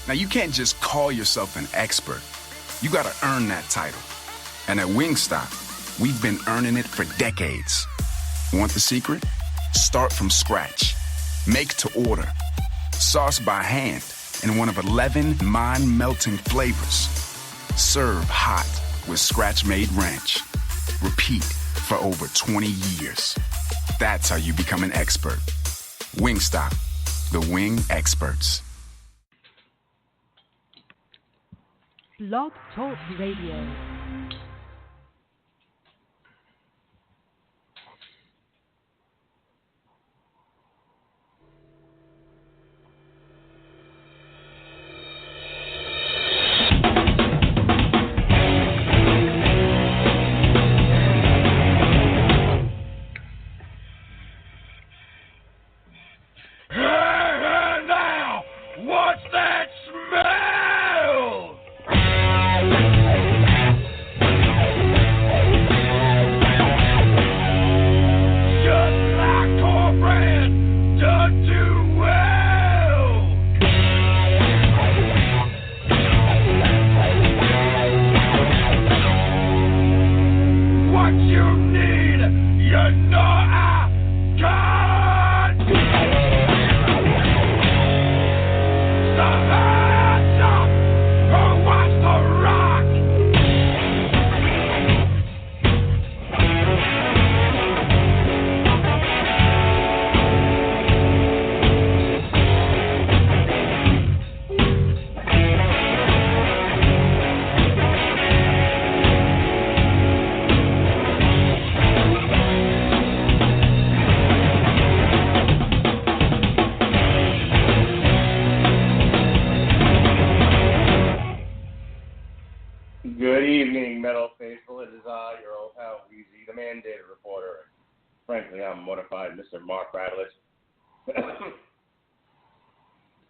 Now, you can't just call yourself an expert. You gotta earn that title. And at Wingstop, we've been earning it for decades. Want the secret? Start from scratch. Make to order. Sauce by hand in one of 11 mind-melting flavors. Serve hot with scratch-made ranch. Repeat for over 20 years. That's how you become an expert. Wingstop, the wing experts. Blog Talk Radio.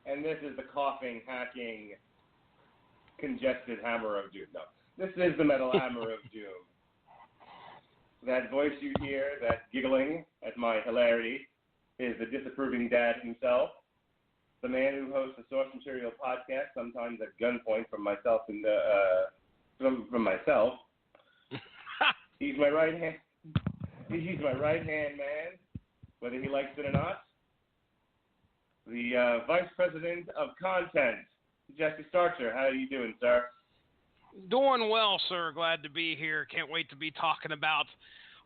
And this is the coughing, hacking, congested hammer of doom. No, this is the metal hammer of doom. That voice you hear, that giggling at my hilarity, is the disapproving dad himself, the man who hosts the Source Material podcast, sometimes at gunpoint from myself and from myself. He's my right hand. He's my right hand man, whether he likes it or not. The Vice President of Content, Jesse Starcher. How are you doing, sir? Doing well, sir. Glad to be here. Can't wait to be talking about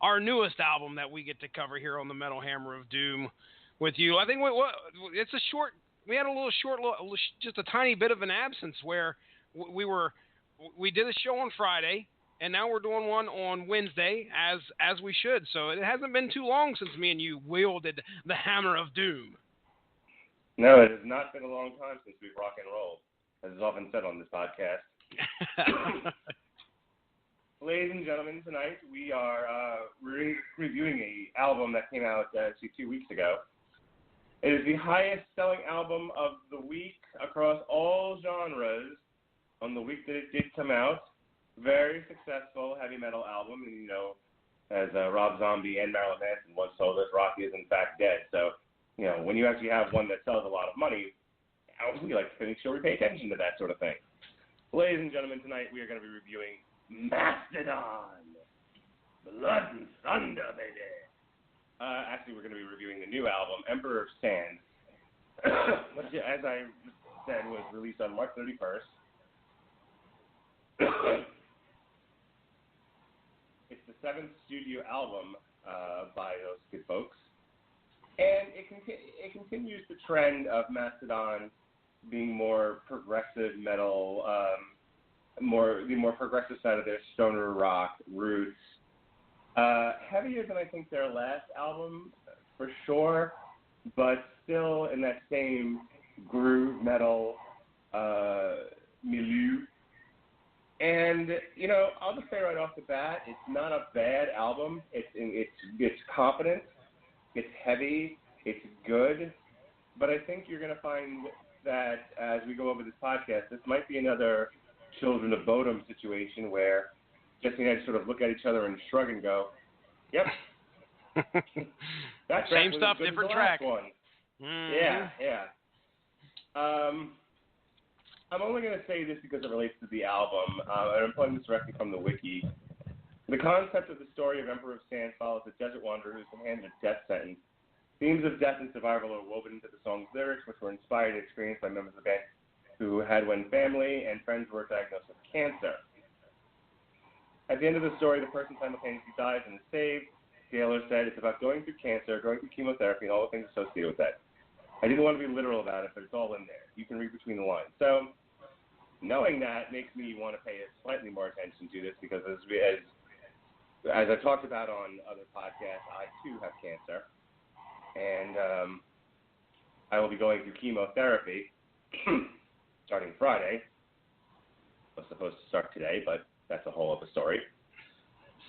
our newest album that we get to cover here on the Metal Hammer of Doom with you. I think it's a short. We had a little short, just a tiny bit of an absence where we did a show on Friday, and now we're doing one on Wednesday as we should. So it hasn't been too long since me and you wielded the Hammer of Doom. No, it has not been a long time since we've rock and rolled, as is often said on this podcast. Ladies and gentlemen, tonight we are reviewing an album that came out 2 weeks ago. It is the highest-selling album of the week across all genres on the week that it did come out. Very successful heavy metal album, and as Rob Zombie and Marilyn Manson once told us, rock is in fact dead. So, when you actually have one that sells a lot of money, we like to make sure we pay attention to that sort of thing. Ladies and gentlemen, tonight we are going to be reviewing Mastodon. Blood and Thunder, baby. Actually, we're going to be reviewing the new album, Emperor of Sand, which, as I said, was released on March 31st. It's the 7th studio album by those good folks. And it continues the trend of Mastodon being more progressive metal, the more progressive side of their stoner rock roots. Heavier than I think their last album, for sure, but still in that same groove metal milieu. And I'll just say right off the bat, it's not a bad album. It's competent. It's heavy, it's good, but I think you're going to find that as we go over this podcast, this might be another Children of Bodom situation where Jesse and I just sort of look at each other and shrug and go, yep. That Same stuff, different track. One. Mm-hmm. Yeah. I'm only going to say this because it relates to the album, and I'm pulling this directly from the wiki. The concept of the story of Emperor of Sand follows a desert wanderer who's been handed a death sentence. Themes of death and survival are woven into the song's lyrics, which were inspired and experienced by members of the band who had, when family and friends were diagnosed with cancer. At the end of the story, the person simultaneously dies and is saved. Dailor said, it's about going through cancer, going through chemotherapy, and all the things associated with that. I didn't want to be literal about it, but it's all in there. You can read between the lines. So, knowing that makes me want to pay slightly more attention to this because as I've talked about on other podcasts, I too have cancer. And I will be going through chemotherapy starting Friday. I was supposed to start today, but that's a whole other story.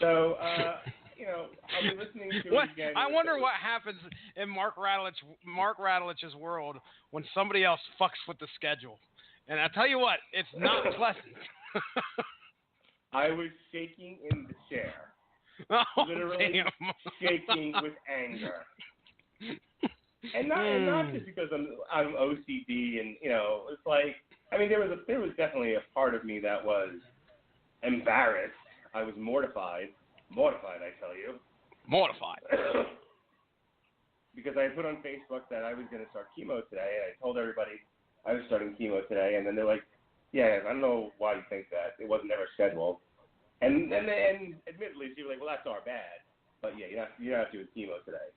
So, I'll be listening to it again. I wonder what happens in Mark Radlich's world when somebody else fucks with the schedule. And I tell you what, it's not pleasant. I was shaking in the chair. Oh, literally damn. shaking with anger. And not just because I'm OCD and, it's like, I mean, there was definitely a part of me that was embarrassed. I was mortified, I tell you. Mortified. Because I had put on Facebook that I was going to start chemo today, and I told everybody I was starting chemo today, and then they're like, yeah, I don't know why you think that. It wasn't ever scheduled. And admittedly, she was like, well, that's our bad. But yeah, you're not doing chemo today.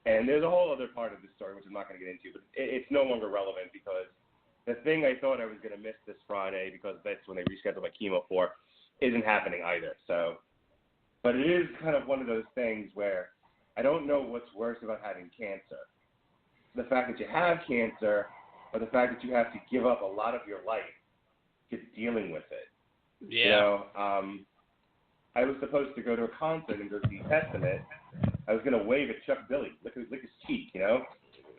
And there's a whole other part of the story, which I'm not going to get into, but it's no longer relevant because the thing I thought I was going to miss this Friday, because that's when they rescheduled my chemo for, isn't happening either. So, but it is kind of one of those things where I don't know what's worse about having cancer. The fact that you have cancer, or the fact that you have to give up a lot of your life to dealing with it. Yeah. I was supposed to go to a concert and go see Testament. I was going to wave at Chuck Billy, lick his cheek, I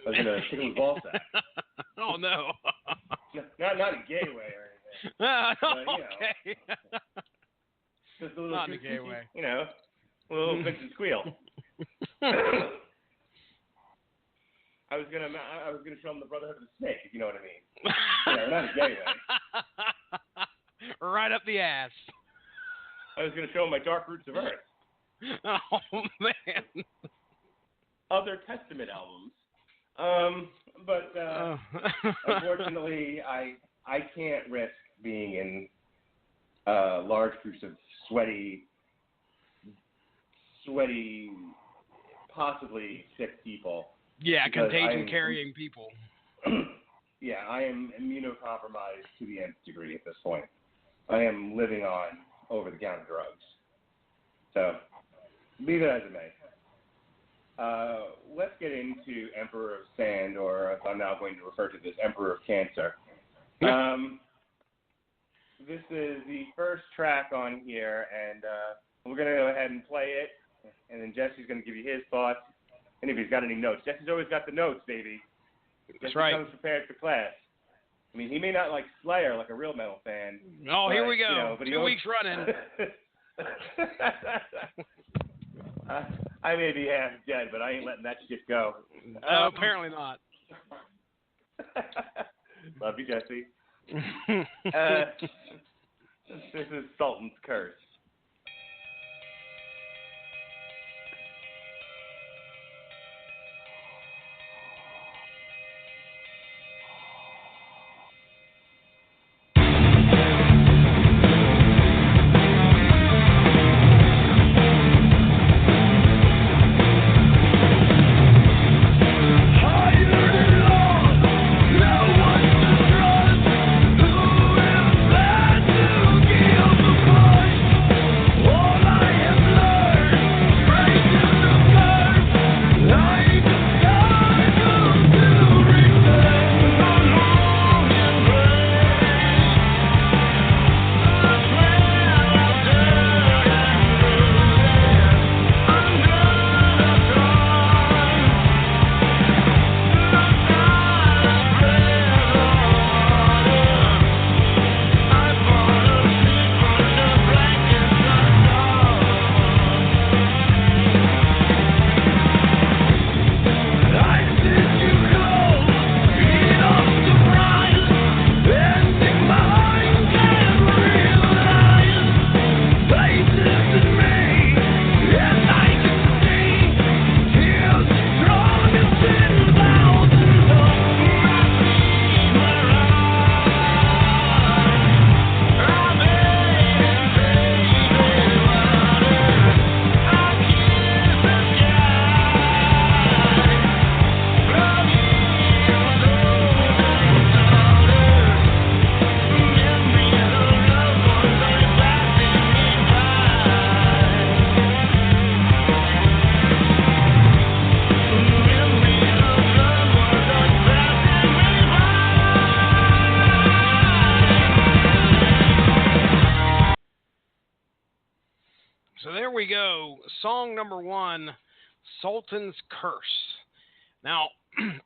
was going to tickle his ball sack. Oh, no. Not in a gay way or anything. But, okay. Just a little not in a gay way. A little Vincent squeal. I was gonna show him the Brotherhood of the Snake, if you know what I mean. Not in a gay way. Right up the ass. I was gonna show him my Dark Roots of Earth. Oh man. Other Testament albums. But unfortunately, I can't risk being in large groups of sweaty, possibly sick people. Yeah, contagion-carrying people. Yeah, I am immunocompromised to the nth degree at this point. I am living on over-the-counter drugs. So, be that as it may. Let's get into Emperor of Sand, or as I'm now going to refer to this, Emperor of Cancer. This is the first track on here, and we're going to go ahead and play it, and then Jesse's going to give you his thoughts, and if he's got any notes. Jesse's always got the notes, baby. That's right. He comes prepared for class. I mean, he may not like Slayer like a real metal fan. Oh, here we go. You know, but 2 weeks running. I may be half dead, but I ain't letting that shit go. Apparently not. Love you, Jesse. This is Sultan's Curse. Who is bad to give the price? So there we go. Song number 1, Sultan's Curse. Now,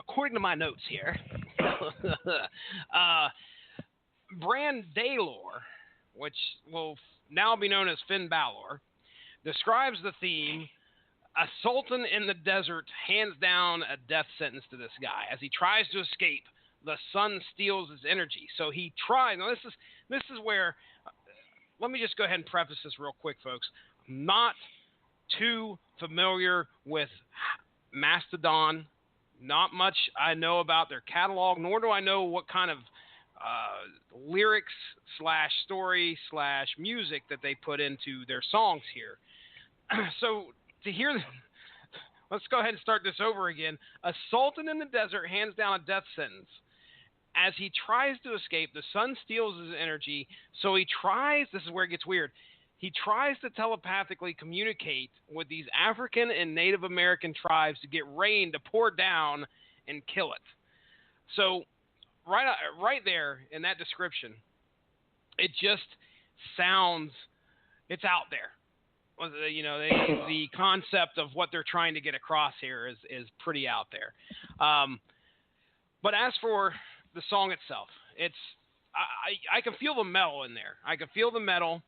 according to my notes here, Brann Dailor, which will now be known as Finn Balor, describes the theme: a sultan in the desert hands down a death sentence to this guy. As he tries to escape, the sun steals his energy. So he tries. Now, this is where, let me just go ahead and preface this real quick, folks. I'm not too familiar with Mastodon. Not much I know about their catalog, nor do I know what kind of lyrics / story / music that they put into their songs here. So to hear this, let's go ahead and start this over again. A sultan in the desert hands down a death sentence. As he tries to escape, the sun steals his energy, so he tries, this is where it gets weird, he tries to telepathically communicate with these African and Native American tribes to get rain to pour down and kill it. So right there in that description, it just sounds, it's out there. You know, the concept of what they're trying to get across here is pretty out there. But as for the song itself, I can feel the metal in there. I can feel the metal.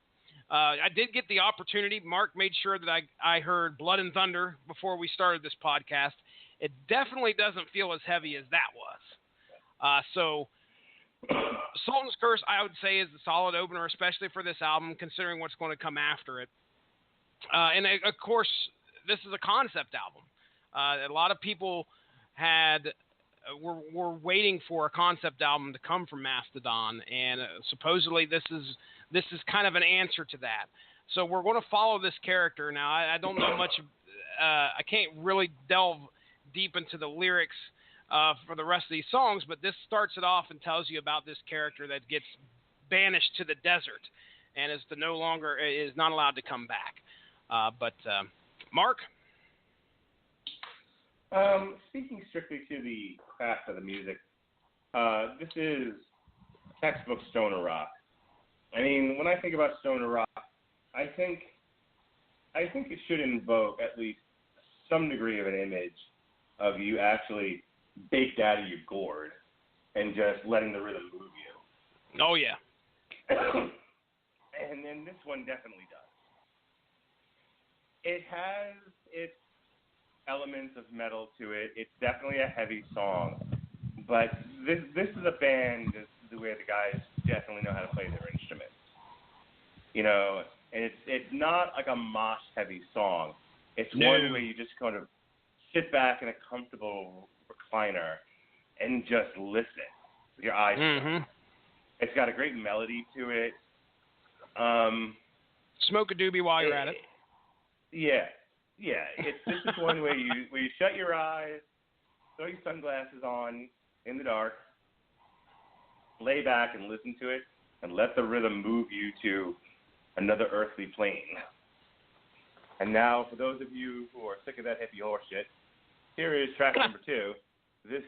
I did get the opportunity. Mark made sure that I heard Blood and Thunder before we started this podcast. It definitely doesn't feel as heavy as that was. So Sultan's Curse, I would say, is the solid opener, especially for this album, considering what's going to come after it. And of course, this is a concept album. A lot of people were waiting for a concept album to come from Mastodon, and supposedly this is kind of an answer to that. So we're going to follow this character. Now, I don't know much. I can't really delve deep into the lyrics for the rest of these songs, but this starts it off and tells you about this character that gets banished to the desert and is not allowed to come back. But Mark? Speaking strictly to the craft of the music, this is textbook stoner rock. I mean, when I think about stoner rock, I think it should invoke at least some degree of an image of you actually baked out of your gourd and just letting the rhythm move you. Oh, yeah. And then this one definitely does. It has its elements of metal to it. It's definitely a heavy song. But this is a band, the way the guys definitely know how to play their instruments. You know, and it's not like a mosh-heavy song. It's one where you just kind of sit back in a comfortable recliner and just listen with your eyes closed. It's got a great melody to it. Smoke a doobie while you're at it. Yeah. This is one where you shut your eyes, throw your sunglasses on in the dark, lay back and listen to it, and let the rhythm move you to another earthly plane. And now, for those of you who are sick of that hippie horse shit, here is track number 2. This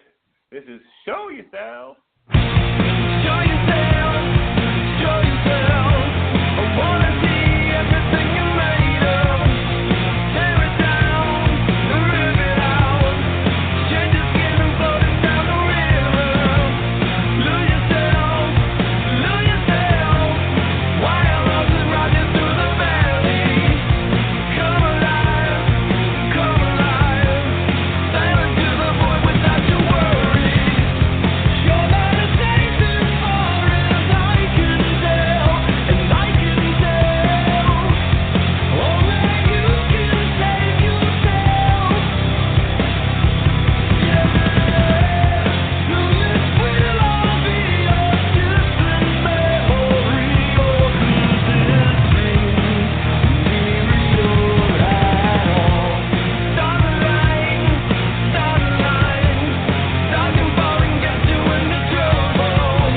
is Show Yourself. Show yourself. Show yourself. I wanna see everything you're made of. Tear it down, rip it out. Shed your skin and float it down the river. Lose yourself. Wild loves and riding through the valley. Come alive. Silent to the void without your worries. Your light is chasing far as I can tell. And I can tell. Only you can save yourself. Yeah. We'll all be a distant memory or consistency. Real at all. Start a line. Talking far and get you into trouble.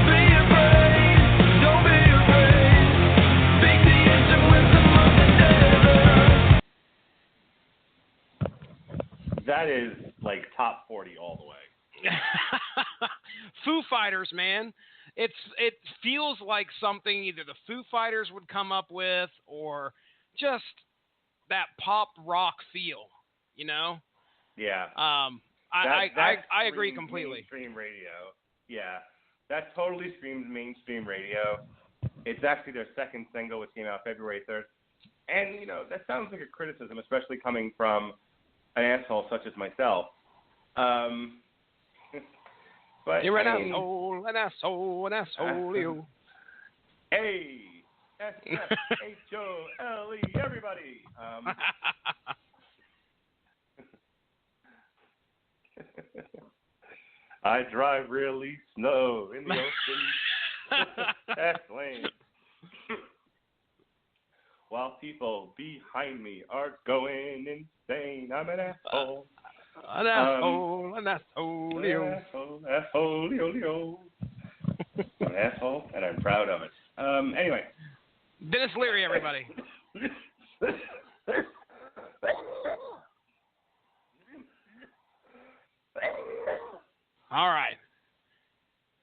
Be afraid, don't be afraid. Speak the ancient wisdom of the desert. That is like top 40 all the way. Foo Fighters, man. It feels like something either the Foo Fighters would come up with or just that pop rock feel, you know? Yeah. I agree completely. Mainstream radio. Yeah. That totally screams mainstream radio. It's actually their second single, which came out February 3rd. And, you know, that sounds like a criticism, especially coming from an asshole such as myself. But you're an asshole, you. Hey, S-S-H-O-L-E, everybody. I drive really slow in the ocean. That's lame. While people behind me are going insane, I'm an asshole. An asshole, an asshole, asshole. I'm an asshole, and I'm proud of it. Anyway. Dennis Leary, everybody. All right.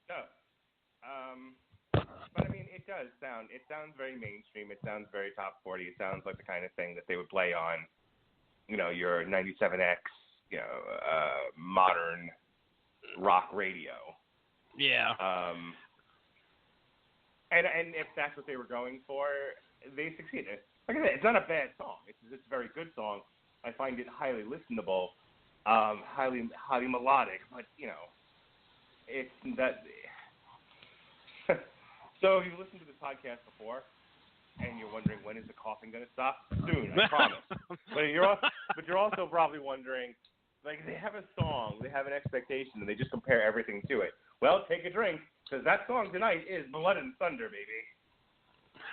So, but I mean, it sounds very mainstream. It sounds very top 40. It sounds like the kind of thing that they would play on, you know, your 97X, you know, modern rock radio. Yeah. And if that's what they were going for, they succeeded. Like I said, it's not a bad song. It's a very good song. I find it highly listenable, highly melodic. But you know, it's that. So if you've listened to this podcast before, and you're wondering when is the coughing going to stop, soon, I promise. But you're also probably wondering, like, they have a song, they have an expectation, and they just compare everything to it. Well, take a drink, because that song tonight is Blood and Thunder, baby.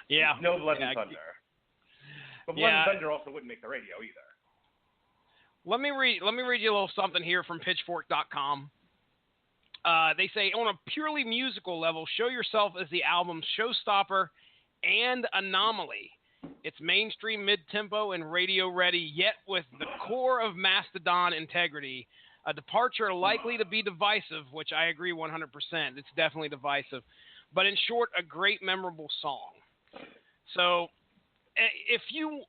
Yeah. No Blood and Thunder. But Blood and Thunder also wouldn't make the radio either. Let me read you a little something here from Pitchfork.com. They say, on a purely musical level, Show Yourself is the album's showstopper and anomaly. It's mainstream, mid-tempo, and radio-ready, yet with the core of Mastodon integrity. A departure likely to be divisive, which I agree 100%. It's definitely divisive. But in short, a great, memorable song. So, if you...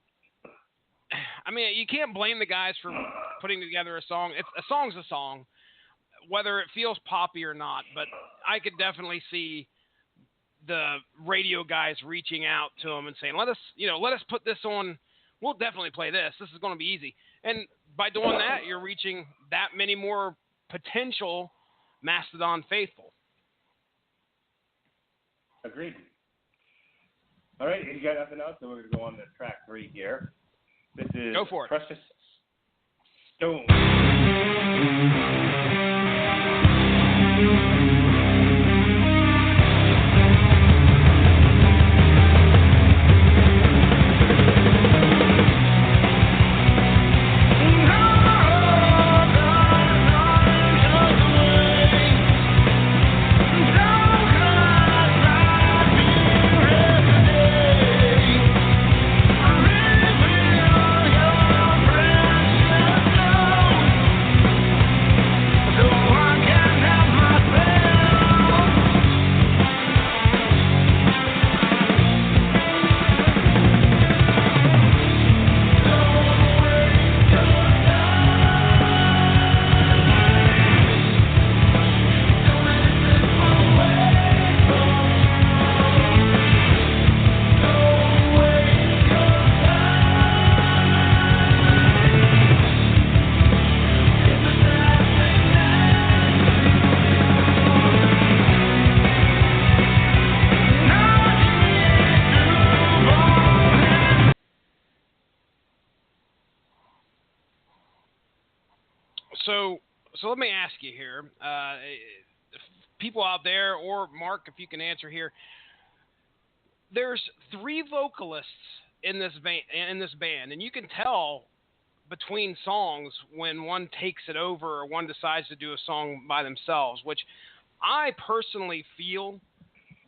I mean, you can't blame the guys for putting together a song. A song's a song, whether it feels poppy or not. But I could definitely see the radio guys reaching out to them and saying, let us put this on. We'll definitely play this. This is going to be easy. And by doing that, you're reaching that many more potential Mastodon faithful. Agreed. All right, you got nothing else, so we're going to go on to track 3 here. This is Go for it. Precious Stone. So let me ask you here, people out there, or Mark, if you can answer here. There's 3 vocalists in this band, and you can tell between songs when one takes it over or one decides to do a song by themselves, which I personally feel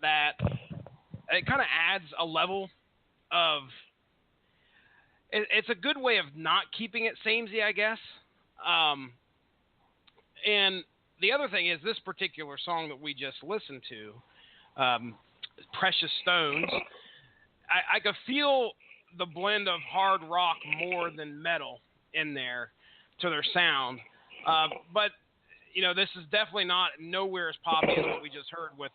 that it kind of adds a level of. It's a good way of not keeping it samey, I guess. And the other thing is this particular song that we just listened to, Precious Stones, I could feel the blend of hard rock more than metal in there to their sound. But, you know, this is definitely nowhere as poppy as what we just heard with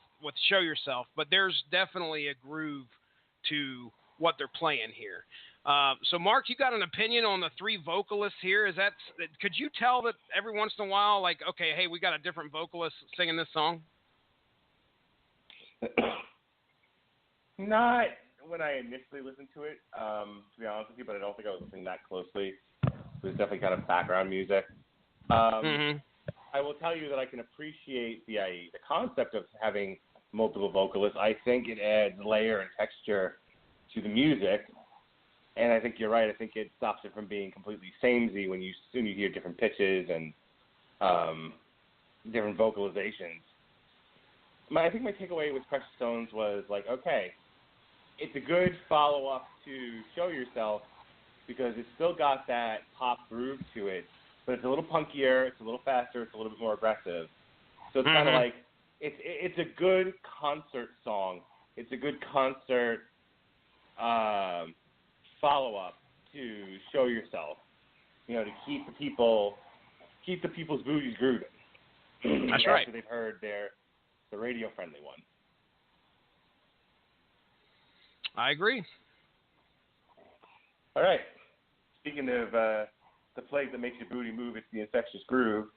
Show Yourself, but there's definitely a groove to what they're playing here. So, Mark, you got an opinion on the three vocalists here? Could you tell that every once in a while, like, okay, hey, we got a different vocalist singing this song? Not when I initially listened to it, to be honest with you, but I don't think I was listening that closely. It was definitely kind of background music. I will tell you that I can appreciate the concept of having multiple vocalists. I think it adds layer and texture to the music, and I think you're right. I think it stops it from being completely samey when you hear different pitches and different vocalizations. I think my takeaway with Precious Stones was like, okay, it's a good follow-up to Show Yourself because it's still got that pop groove to it, but it's a little punkier, it's a little faster, it's a little bit more aggressive. So it's kind of like, it's a good concert song. It's a good concert follow-up to Show Yourself, you know, to keep the people's booties grooving. That's right. After they've heard the radio-friendly one. I agree. All right. Speaking of the plague that makes your booty move, it's the infectious groove.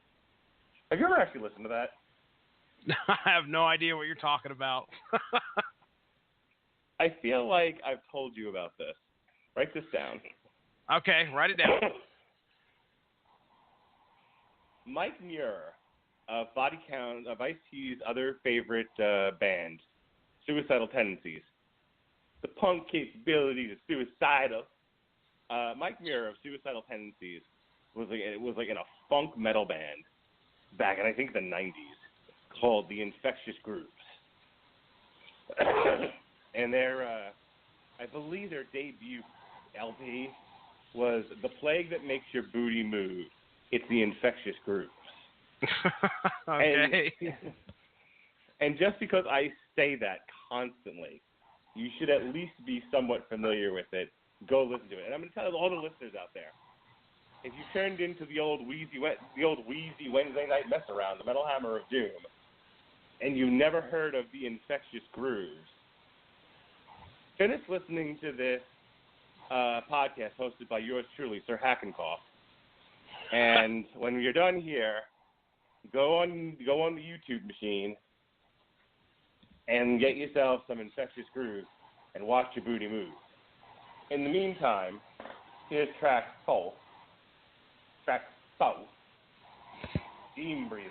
Have you ever actually listened to that? I have no idea what you're talking about. I feel like I've told you about this. Write this down. Okay, write it down. Mike Muir of Body Count, of Ice-T's other favorite band, Suicidal Tendencies. The punk capabilities of suicidal. Mike Muir of Suicidal Tendencies was like in a funk metal band back in, I think, the 90s called the Infectious Grooves. And I believe their debut LP was The Plague That Makes Your Booty Move. It's the Infectious Grooves. Okay. And just because I say that constantly, you should at least be somewhat familiar with it. Go listen to it. And I'm going to tell all the listeners out there, if you turned into the old wheezy Wednesday night mess around, the Metal Hammer of Doom, and you never heard of the Infectious Grooves, finish listening to this podcast hosted by yours truly, Sir Hackenkoff. And when you're done here, go on the YouTube machine and get yourself some Infectious Grooves and watch your booty move. In the meantime, here's track 4, Steam Breather.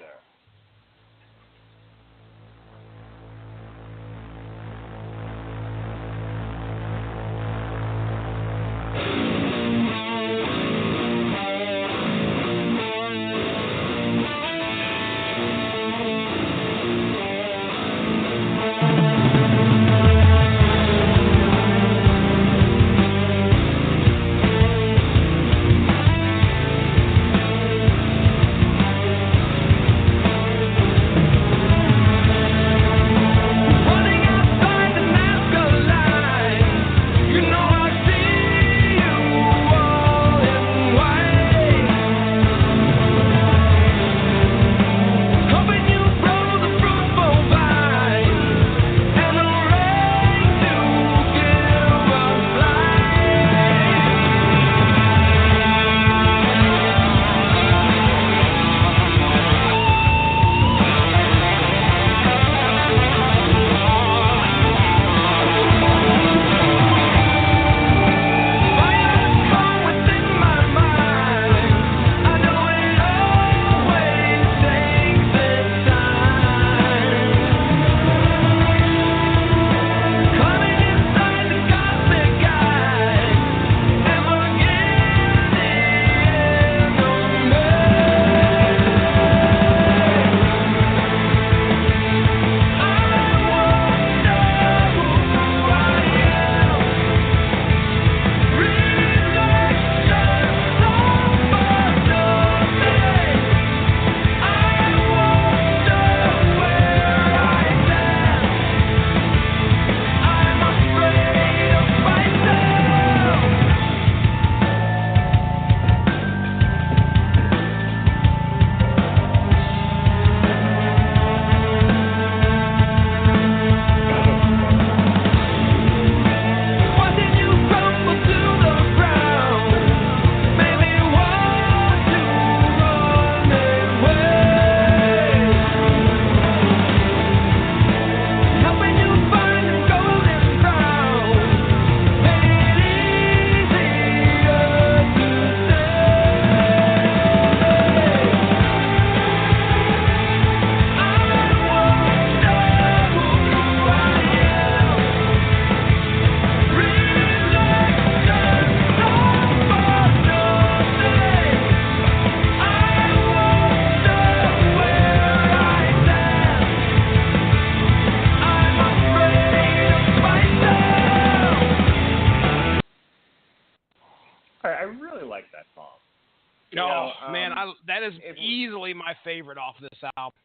Man, that is easily my favorite off this album.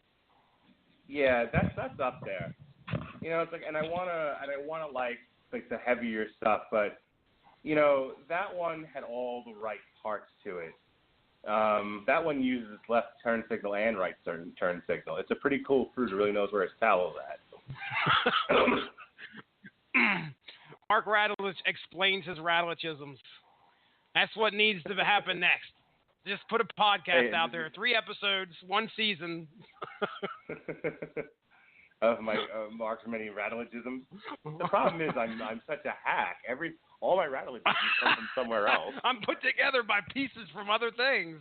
Yeah, that's up there. It's like, and I wanna like the heavier stuff, but that one had all the right parts to it. That one uses left turn signal and right turn signal. It's a pretty cool fruit who really knows where his towel's at. Mark Radulich explains his Radulichisms. That's what needs to happen next. Just put a podcast out there, 3 episodes, 1 season. Of my Mark's many Radulichisms. The problem is I'm such a hack. All my Radulichisms come from somewhere else. I'm put together by pieces from other things.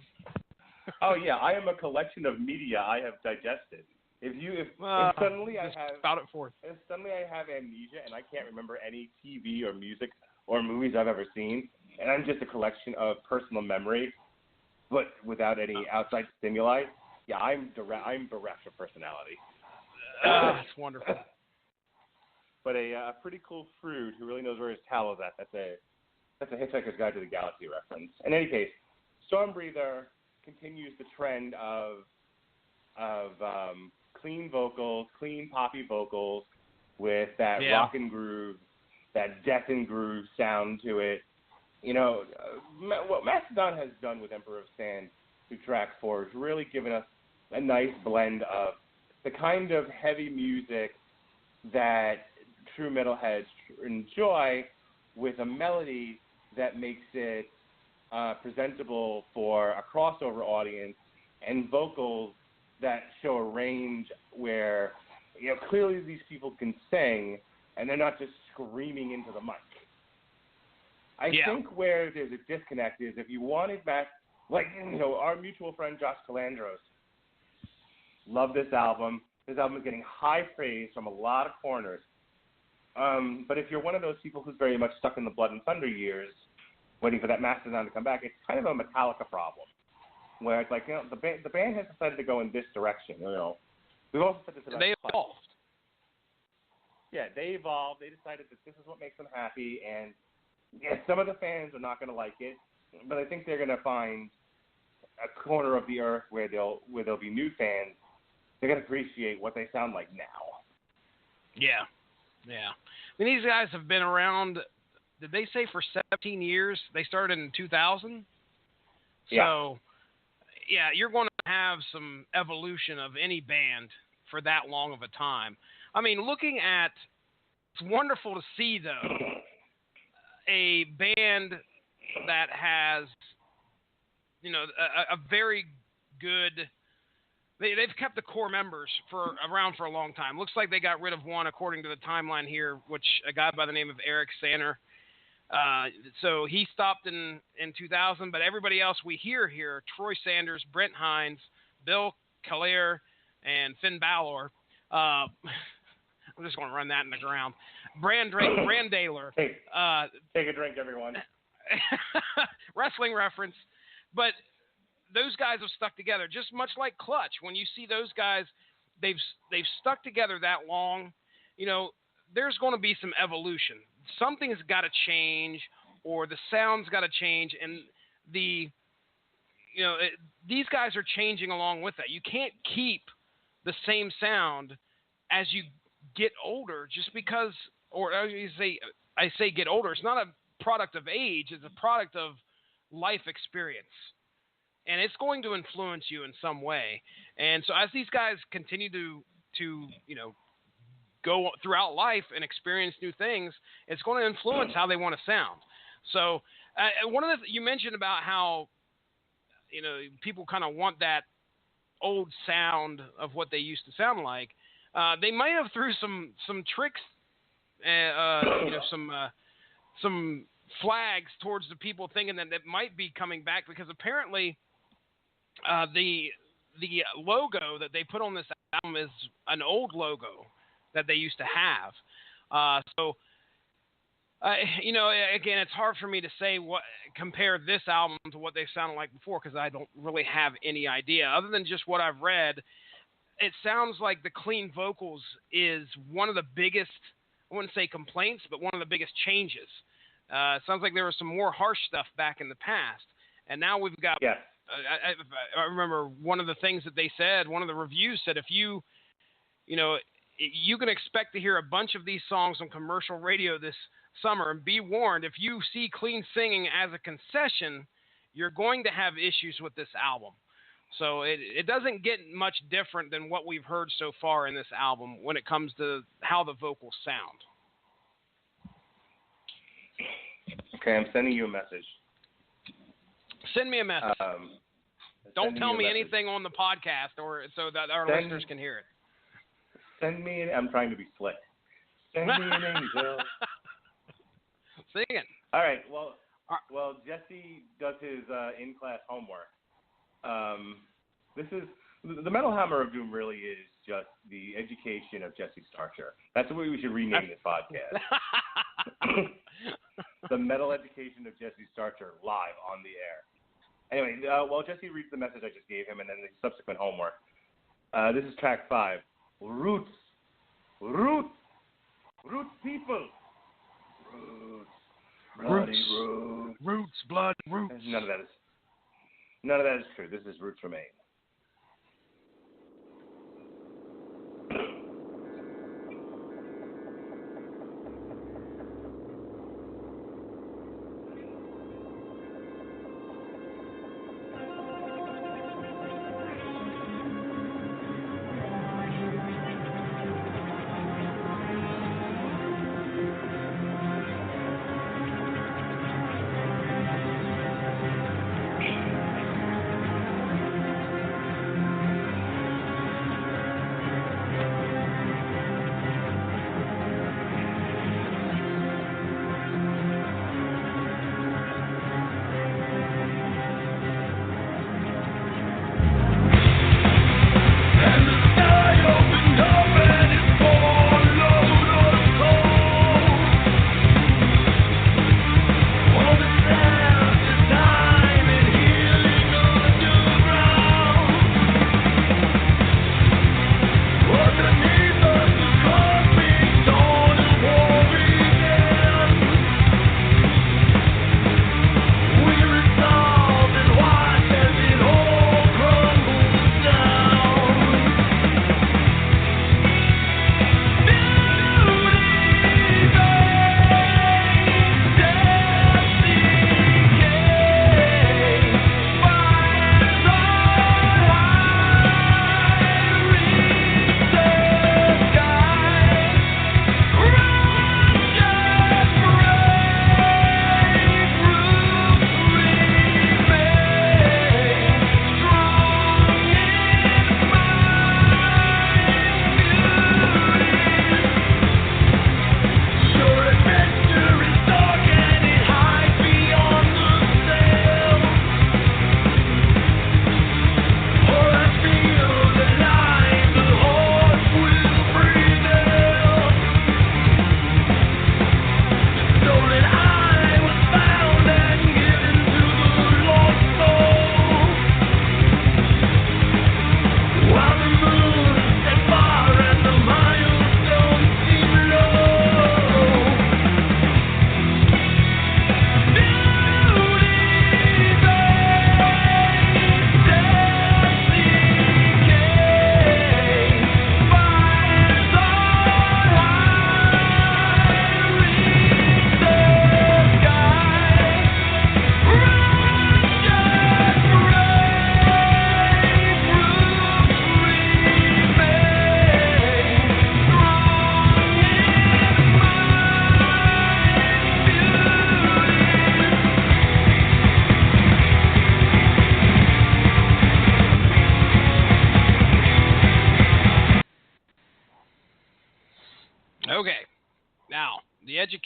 Oh yeah, I am a collection of media I have digested. If suddenly I have amnesia and I can't remember any TV or music or movies I've ever seen, and I'm just a collection of personal memory, but without any outside stimuli, yeah, I'm bereft of personality. That's wonderful. But a pretty cool fruit who really knows where his towel is at. That's a Hitchhiker's Guide to the Galaxy reference. In any case, Storm Breather continues the trend of clean vocals, clean poppy vocals with that rock and groove, that death and groove sound to it. What Mastodon has done with Emperor of Sand through track 4 is really given us a nice blend of the kind of heavy music that true metalheads enjoy with a melody that makes it presentable for a crossover audience and vocals that show a range where, clearly these people can sing and they're not just screaming into the mic. I think where there's a disconnect is if you wanted our mutual friend Josh Calandros loved this album. This album is getting high praise from a lot of corners. But if you're one of those people who's very much stuck in the Blood and Thunder years, waiting for that Mastodon to come back, it's kind of a Metallica problem, where it's like, the band has decided to go in this direction. We've also said this about they evolved. Yeah, they evolved. They decided that this is what makes them happy, and some of the fans are not going to like it, but I think they're going to find a corner of the earth where there'll be new fans. They're going to appreciate what they sound like now. Yeah. I mean, these guys have been around, did they say for 17 years? They started in 2000? Yeah. So, you're going to have some evolution of any band for that long of a time. I mean, it's wonderful to see, though, a band that has, a very good... They've kept the core members around for a long time. Looks like they got rid of one, according to the timeline here, which a guy by the name of Eric Sanner. So he stopped in 2000, but everybody else we hear here, Troy Sanders, Brent Hines, Bill Callier, and Finn Balor. I'm just going to run that in the ground. Brann Dailor. Hey, take a drink, everyone. Wrestling reference. But those guys have stuck together, just much like Clutch. When you see those guys, they've stuck together that long. There's going to be some evolution. Something's got to change, or the sound's got to change, and these guys are changing along with that. You can't keep the same sound as you get older, just because, or I say get older. It's not a product of age; it's a product of life experience. And it's going to influence you in some way. And so as these guys continue to go throughout life and experience new things, it's going to influence how they want to sound. So one of you mentioned about how, people kind of want that old sound of what they used to sound like. They might have threw some tricks, some flags towards the people thinking that might be coming back, because apparently the logo that they put on this album is an old logo that they used to have. Again, it's hard for me to say compare this album to what they sounded like before, because I don't really have any idea. Other than just what I've read, it sounds like the clean vocals is one of the biggest, I wouldn't say complaints, but one of the biggest changes. It sounds like there was some more harsh stuff back in the past, and now we've got I remember one of the things that they said, one of the reviews said, if you can expect to hear a bunch of these songs on commercial radio this summer, and be warned, if you see clean singing as a concession, you're going to have issues with this album. So it doesn't get much different than what we've heard so far in this album when it comes to how the vocals sound. Okay, I'm sending you a message. Send me a message. Don't tell me anything on the podcast, or so that our listeners can hear it. Send me I'm trying to be slick. Send me an angel. Sing it. All right. Well, Jesse does his in-class homework. This is the Metal Hammer of Doom. Really is just the education of Jesse Starcher. That's what we should rename this podcast. The Metal Education of Jesse Starcher, live on the air. Anyway, while Jesse reads the message I just gave him and then the subsequent homework, this is track 5. Roots people. Roots, blood, roots. None of that is true. This is Roots Remain.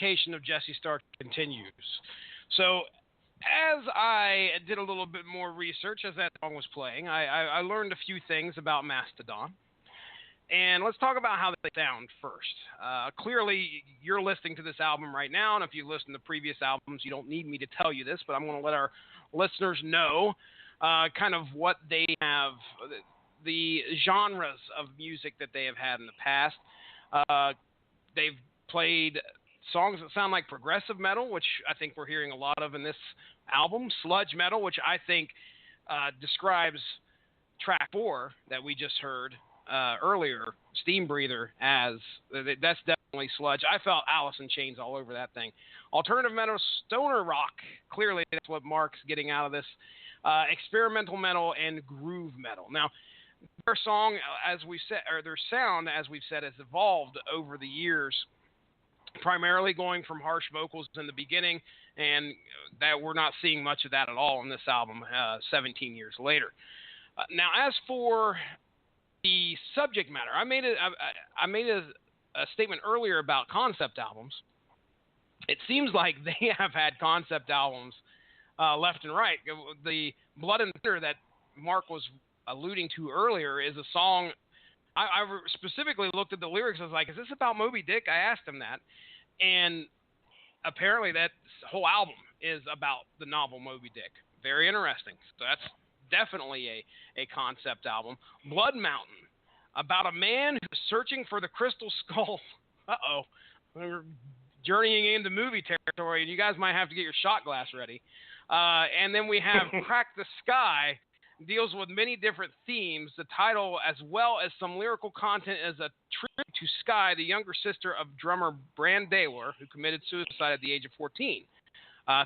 education of Jesse Stark continues. So as I did a little bit more research as that song was playing, I learned a few things about Mastodon. And let's talk about how they sound first. Clearly, you're listening to this album right now, and if you listen to previous albums, you don't need me to tell you this, but I'm going to let our listeners know kind of what they have, the genres of music that they have had in the past. They've played songs that sound like progressive metal, which I think we're hearing a lot of in this album, sludge metal, which I think describes track 4 that we just heard earlier, Steam Breather, as that's definitely sludge. I felt Alice in Chains all over that thing. Alternative metal, stoner rock. Clearly, that's what Mark's getting out of this. Experimental metal and groove metal. Now, their song, as we said, or their sound, as we've said, has evolved over the years. Primarily going from harsh vocals in the beginning, and that we're not seeing much of that at all in this album 17 years later. Now, as for the subject matter, I made a statement earlier about concept albums. It seems like they have had concept albums left and right. The Blood and Thunder that Mark was alluding to earlier is a song. I specifically looked at the lyrics. I was like, is this about Moby Dick? I asked him that. And apparently that whole album is about the novel Moby Dick. Very interesting. So that's definitely a concept album. Blood Mountain, about a man who's searching for the crystal skull. Uh-oh. We're journeying into movie territory, and you guys might have to get your shot glass ready. And then we have Crack the Skye, deals with many different themes. The title, as well as some lyrical content, is a tribute to Skye, the younger sister of drummer Brann Dailor, who committed suicide at the age of 14.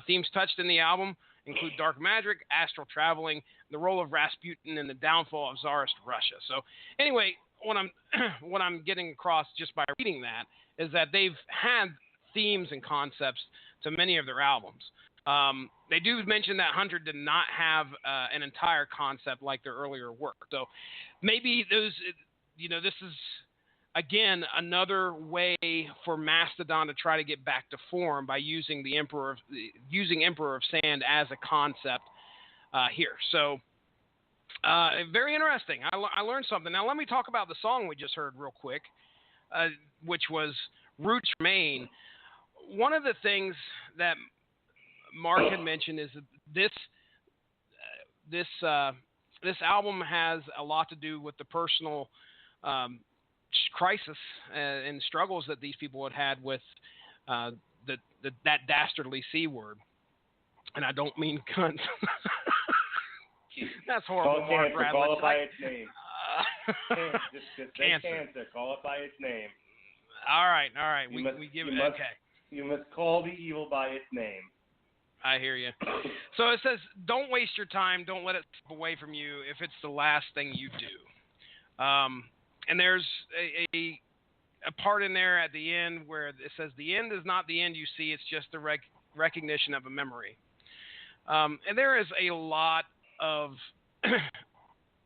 Themes touched in the album include dark magic, astral traveling, the role of Rasputin, and the downfall of Tsarist Russia. So, anyway, what I'm getting across just by reading that is that they've had themes and concepts to many of their albums. They do mention that Hunter did not have an entire concept like their earlier work. So maybe those, this is, again, another way for Mastodon to try to get back to form by using Emperor of Sand as a concept here. So very interesting. I learned something. Now let me talk about the song we just heard real quick, which was Roots Remain. One of the things that Mark had mentioned is that this album has a lot to do with the personal crisis and struggles that these people had with that dastardly C word. And I don't mean cunt. That's horrible, Mark Bradley. Call it by its name. Just say cancer. Call it by its name. All right. We give it. Okay. You must call the evil by its name. I hear you. So it says, don't waste your time. Don't let it slip away from you if it's the last thing you do. And there's a part in there at the end where it says, the end is not the end you see. It's just the recognition of a memory. And there is a lot of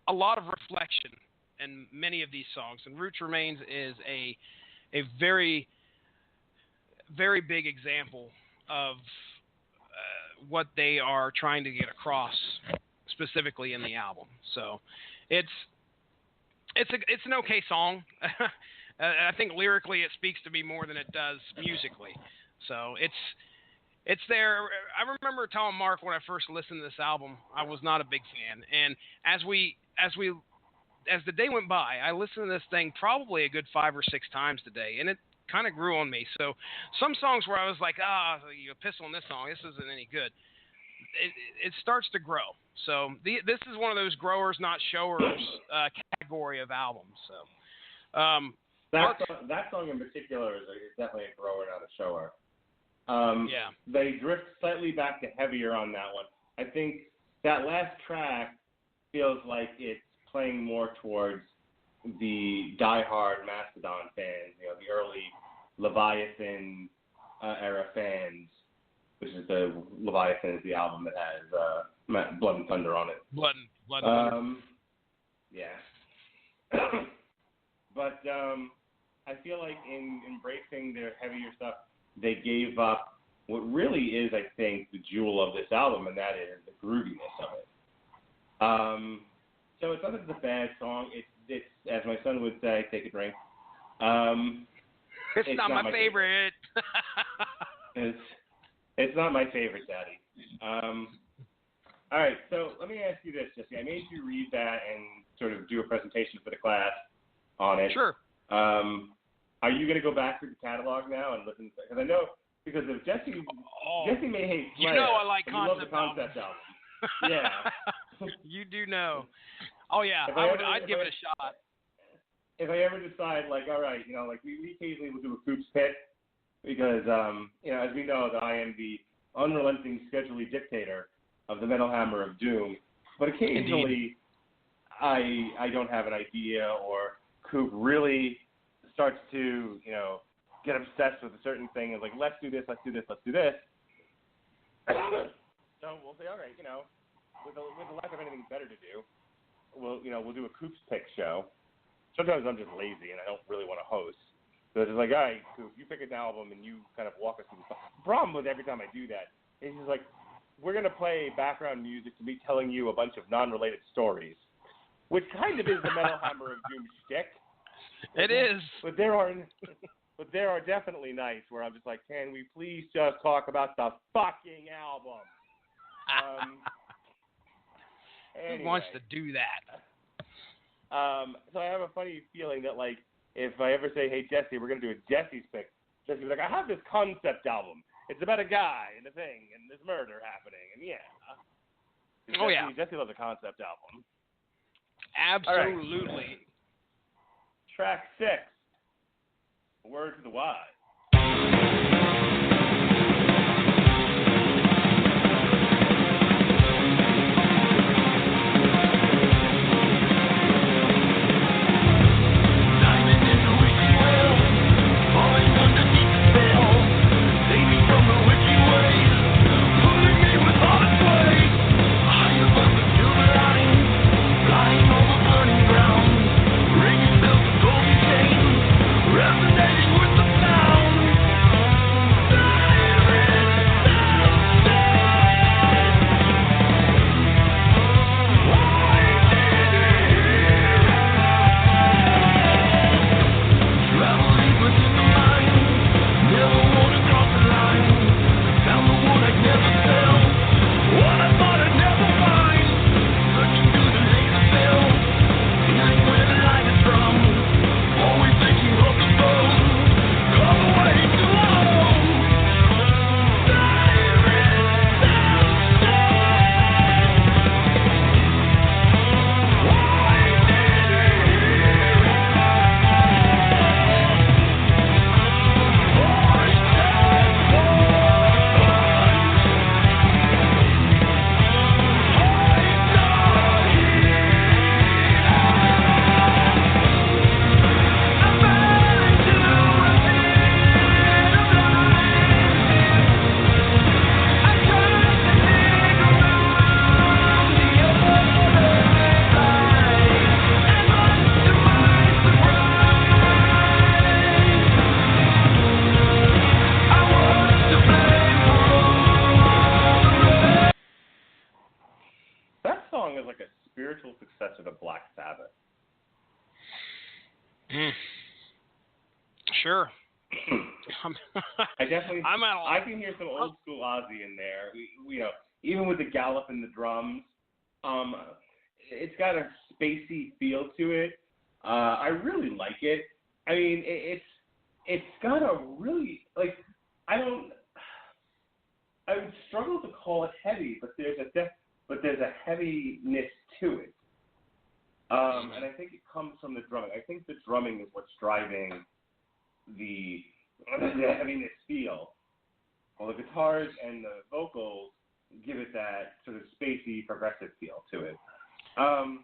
reflection in many of these songs. And Roots Remains is a very, very big example of what they are trying to get across specifically in the album. So it's an okay song. I think lyrically it speaks to me more than it does musically. So it's there. I remember telling Mark when I first listened to this album, I was not a big fan. And as the day went by, I listened to this thing probably a good 5 or 6 times today, and it kind of grew on me. So some songs where I was like, you piss on this song, this isn't any good. It starts to grow. So this is one of those growers, not showers category of albums. So that song in particular is definitely a grower, not a shower. Yeah. They drift slightly back to heavier on that one. I think that last track feels like it's playing more towards the diehard Mastodon fans, the early Leviathan era fans, which is the Leviathan is the album that has Blood and Thunder on it. Blood and Thunder. Yeah. But I feel like in embracing their heavier stuff, they gave up what really is, I think, the jewel of this album, and that is the grooviness of it. So it's not that it's a bad song. It's as my son would say, take a drink. It's not my favorite. It's not my favorite, Daddy. All right, so let me ask you this, Jesse. I made you read that and sort of do a presentation for the class on it. Sure. Are you going to go back through the catalog now and listen? Because I know, because if Jesse may hate Slayer, I like concept album. Yeah. You do know. Oh yeah, I'd give it a shot. If I ever decide, like, all right, you know, like we occasionally will do a Coops pick because, you know, as we know, that I am the unrelenting scheduly dictator of the Metal Hammer of Doom. But occasionally, I don't have an idea, or Coop really starts to, you know, get obsessed with a certain thing and like, let's do this. So we'll say, all right, you know, with the lack of anything better to do, we'll do a Coops pick show. Sometimes I'm just lazy and I don't really want to host. So it's just like, all right, Coop, you pick an album and you kind of walk us through the song. The problem with every time I do that is just like, we're going to play background music to be telling you a bunch of non-related stories, which kind of is the Metal Hammer of Doom shtick. It is. But there are definitely nights where I'm just like, can we please just talk about the fucking album? Anyway. Who wants to do that? So I have a funny feeling that, like, if I ever say, hey, Jesse, we're going to do a Jesse's pick, Jesse's like, I have this concept album. It's about a guy and a thing and this murder happening. And Jesse loves a concept album. Absolutely. Right. Track 6, Word to the Wise. Sure. I can hear some old school Ozzy in there. We, you know, even with the gallop and the drums, it's got a spacey feel to it. I really like it. I mean, it's got a really, like, I would struggle to call it heavy, but there's a heaviness to it. And I think it comes from the drumming. I think the drumming is what's driving the heaviness feel. Well, the guitars and the vocals give it that sort of spacey, progressive feel to it. Go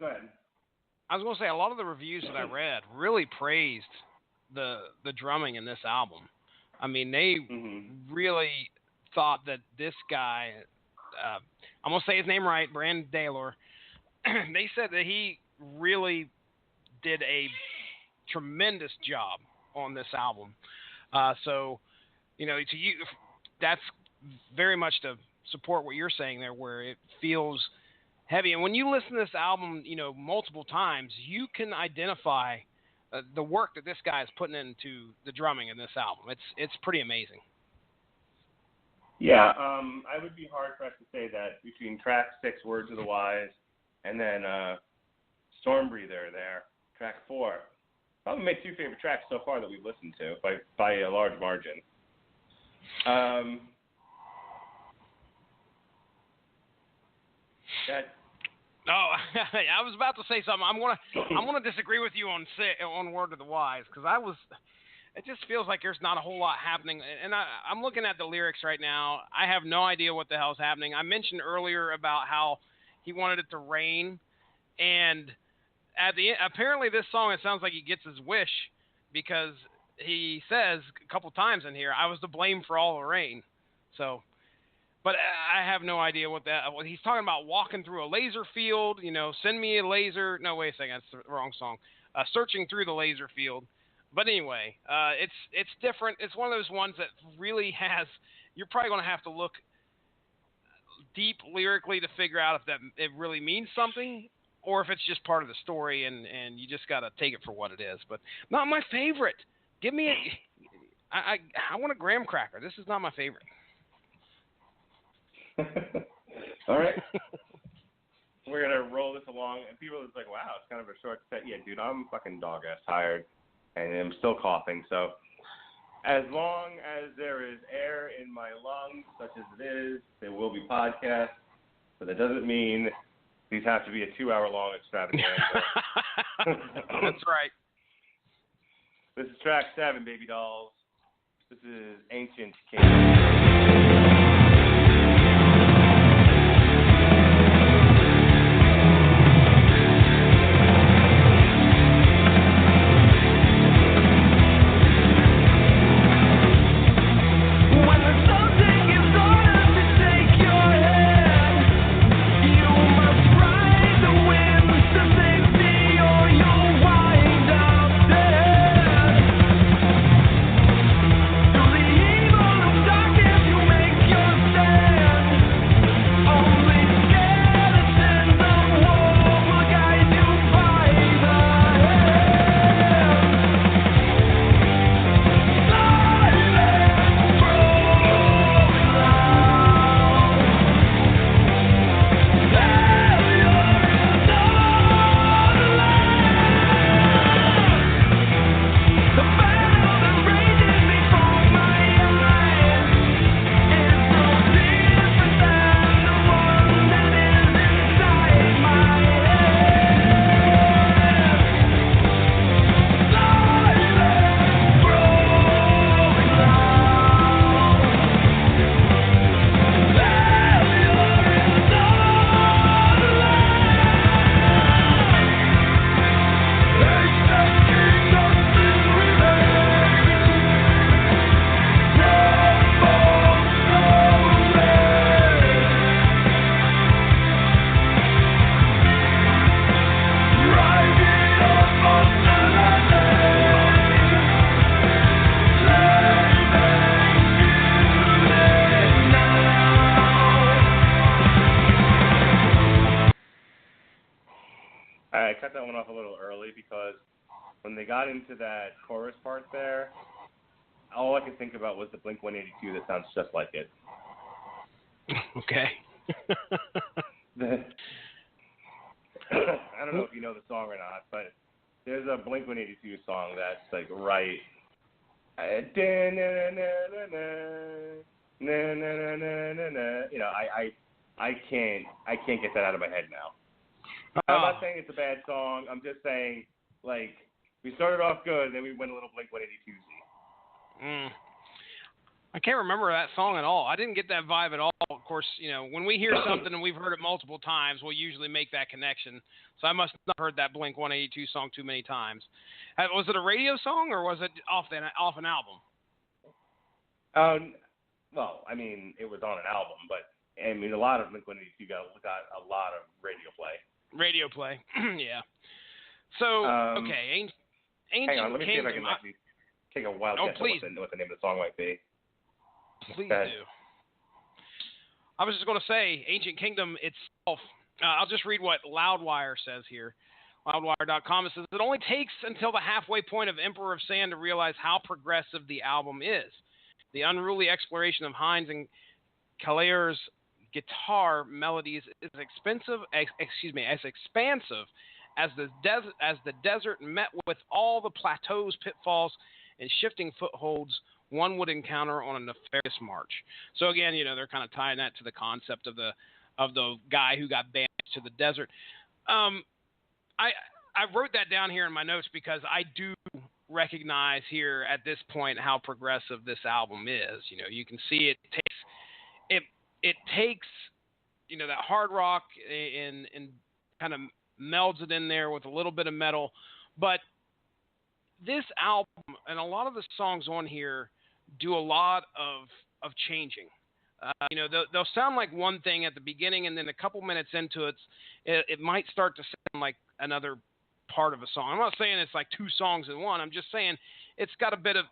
ahead. I was going to say, a lot of the reviews that I read really praised the drumming in this album. I mean, they really thought that this guy, I'm going to say his name right, Brann Dailor, they said that he really did a tremendous job on this album. So, you know, to you, that's very much to support what you're saying there, where it feels heavy. And when you listen to this album, you know, multiple times, you can identify the work that this guy is putting into the drumming in this album. It's pretty amazing. Yeah, I would be hard pressed to say that between track 6, Word to the Wise, and then Storm Breather there, track 4. Probably my 2 favorite tracks so far that we've listened to by a large margin. Oh, I was about to say something. I'm gonna disagree with you on Word of the Wise, because it just feels like there's not a whole lot happening. And I'm looking at the lyrics right now. I have no idea what the hell's happening. I mentioned earlier about how he wanted it to rain, and at the end, apparently this song, it sounds like he gets his wish, because he says a couple times in here, "I was to blame for all the rain." So, but I have no idea what he's talking about. Walking through a laser field, send me a laser. No, wait a second, that's the wrong song. Searching through the laser field. But anyway, it's different. It's one of those ones that really has. You're probably going to have to look deep lyrically to figure out if it really means something, or if it's just part of the story, and you just got to take it for what it is. But not my favorite. Give me I want a graham cracker. This is not my favorite. All right. We're going to roll this along, and people are just like, wow, it's kind of a short set. Yeah, dude, I'm fucking dog-ass tired, and I'm still coughing. So as long as there is air in my lungs, such as it is, there will be podcasts, but that doesn't mean these have to be a 2-hour-long extravaganza. That's right. This is track 7, baby dolls. This is Ancient Kingdom. I cut that one off a little early because when they got into that chorus part there, all I could think about was the Blink-182 that sounds just like it. Okay. I don't know if you know the song or not, but there's a Blink-182 song that's like right. You know, I can't get that out of my head now. I'm not saying it's a bad song. I'm just saying, like, we started off good, and then we went a little Blink-182-y. I can't remember that song at all. I didn't get that vibe at all. Of course, you know, when we hear something and we've heard it multiple times, we'll usually make that connection. So I must not have heard that Blink-182 song too many times. Was it a radio song or was it off an album? Well, I mean, it was on an album, but I mean, a lot of Blink-182 got a lot of radio play. Radio play, yeah. So, okay, Ancient hang on, let me Kingdom. see if I can actually take a wild guess at what the name of the song might be. Please do. I was just going to say, Ancient Kingdom itself, I'll just read what Loudwire says here. Loudwire.com, it says, it only takes until the halfway point of Emperor of Sand to realize how progressive the album is. The unruly exploration of Hines and Callear's guitar melodies is as expansive as the desert met with all the plateaus, pitfalls, and shifting footholds one would encounter on a nefarious march. So again, you know, they're kind of tying that to the concept of the of the guy who got banished to the desert. I wrote that down here in my notes because I do recognize here at this point how progressive this album is. You know, you can see it takes you know, that hard rock and kind of melds it in there with a little bit of metal. But this album and a lot of the songs on here do a lot of changing. You know, they'll sound like one thing at the beginning, and then a couple minutes into it might start to sound like another part of a song. I'm not saying it's like two songs in one. I'm just saying it's got a bit of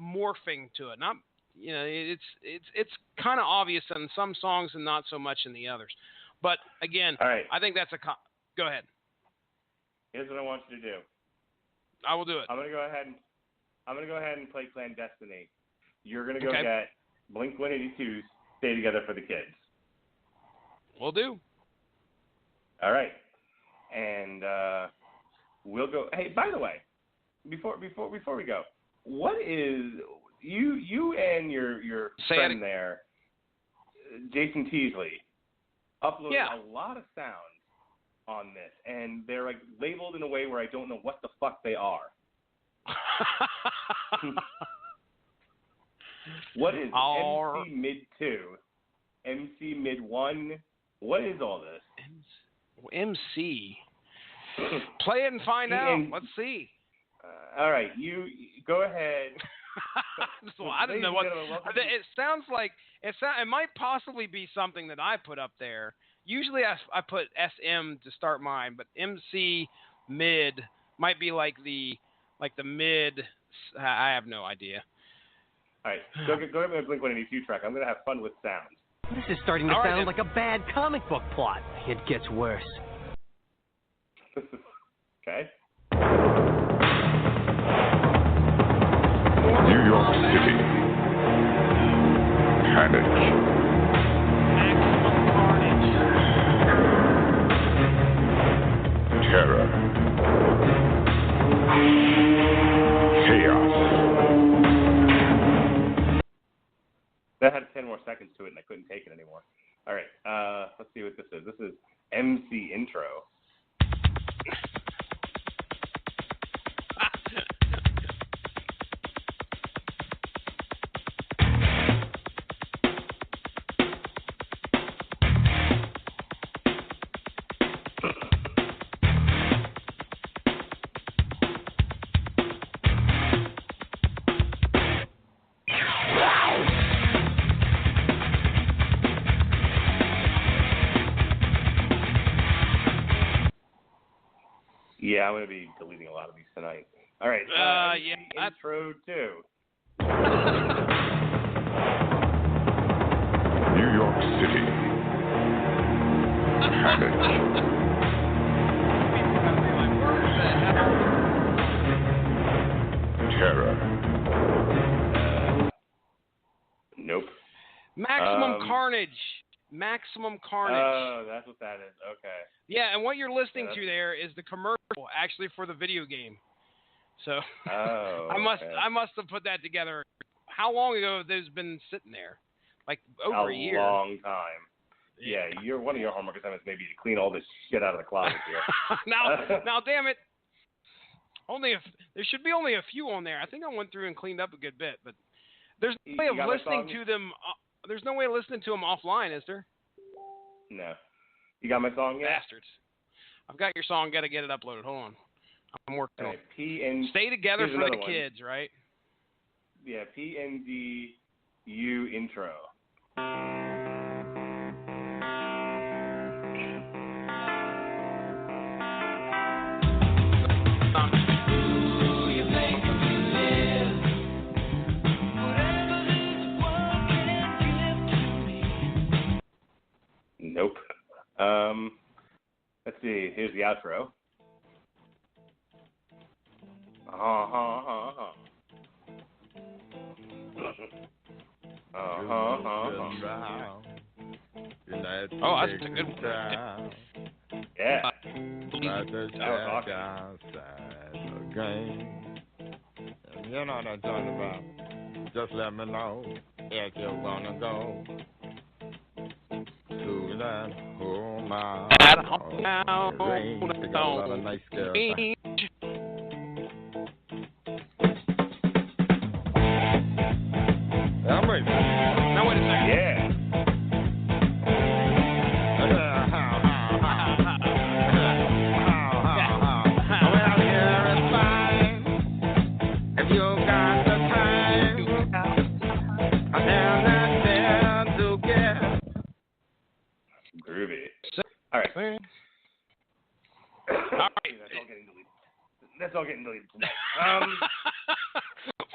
morphing to it. Not, you know, it's kind of obvious in some songs and not so much in the others. But again, all right. I think that's go ahead. Here's what I want you to do. I will do it. I'm gonna go ahead and play Clandestiny. You're gonna go get Blink-182's "Stay Together for the Kids." Will do. All right, and we'll go. Hey, by the way, before we go, what is you and your friend there, Jason Teasley, uploaded a lot of sounds on this, and they're like labeled in a way where I don't know what the fuck they are. What is MC Mid 2? MC Mid 1? What is all this? MC. Play it and find out. Let's see. All right, you go ahead. So I don't know what it sounds like. It might possibly be something that I put up there. Usually I put SM to start mine, but MC Mid might be like the mid. I have no idea. All right, go get my Blink-182 track. I'm gonna have fun with sound. This is starting to sound like a bad comic book plot. It gets worse. Okay. New York City. Panic. Terror. Chaos. That had 10 more seconds to it, and I couldn't take it anymore. All right, let's see what this is. This is MC Intro. Yeah, I'm going to be deleting a lot of these tonight. All right. Intro 2. New York City. Panic. Terror. Nope. Maximum Carnage. Maximum Carnage. Oh, that's what that is. Okay. Yeah, and what you're listening to there is the commercial actually for the video game. So I must have put that together. How long ago have those been sitting there? Like over a year. A long time. Yeah, one of your homework assignments may be to clean all this shit out of the closet here. now, damn it. There should be only a few on there. I think I went through and cleaned up a good bit, but there's no way of listening to them. There's no way of listening to them offline, is there? No. You got my song yet? Bastards. I've got your song. Got to get it uploaded. Hold on. I'm working on it. Stay Together for the Kids, right? Yeah, PNDU Intro. Nope. Let's see. Here's the outro. Oh, that's a good one. Yeah. You know what I'm talking about. Just let me know if you wanna go to Oh my. At home now, Rain. They got a lot of nice girls. I'm ready. Now wait a second. Yeah. Groovy. All right. All right. That's all getting deleted tonight.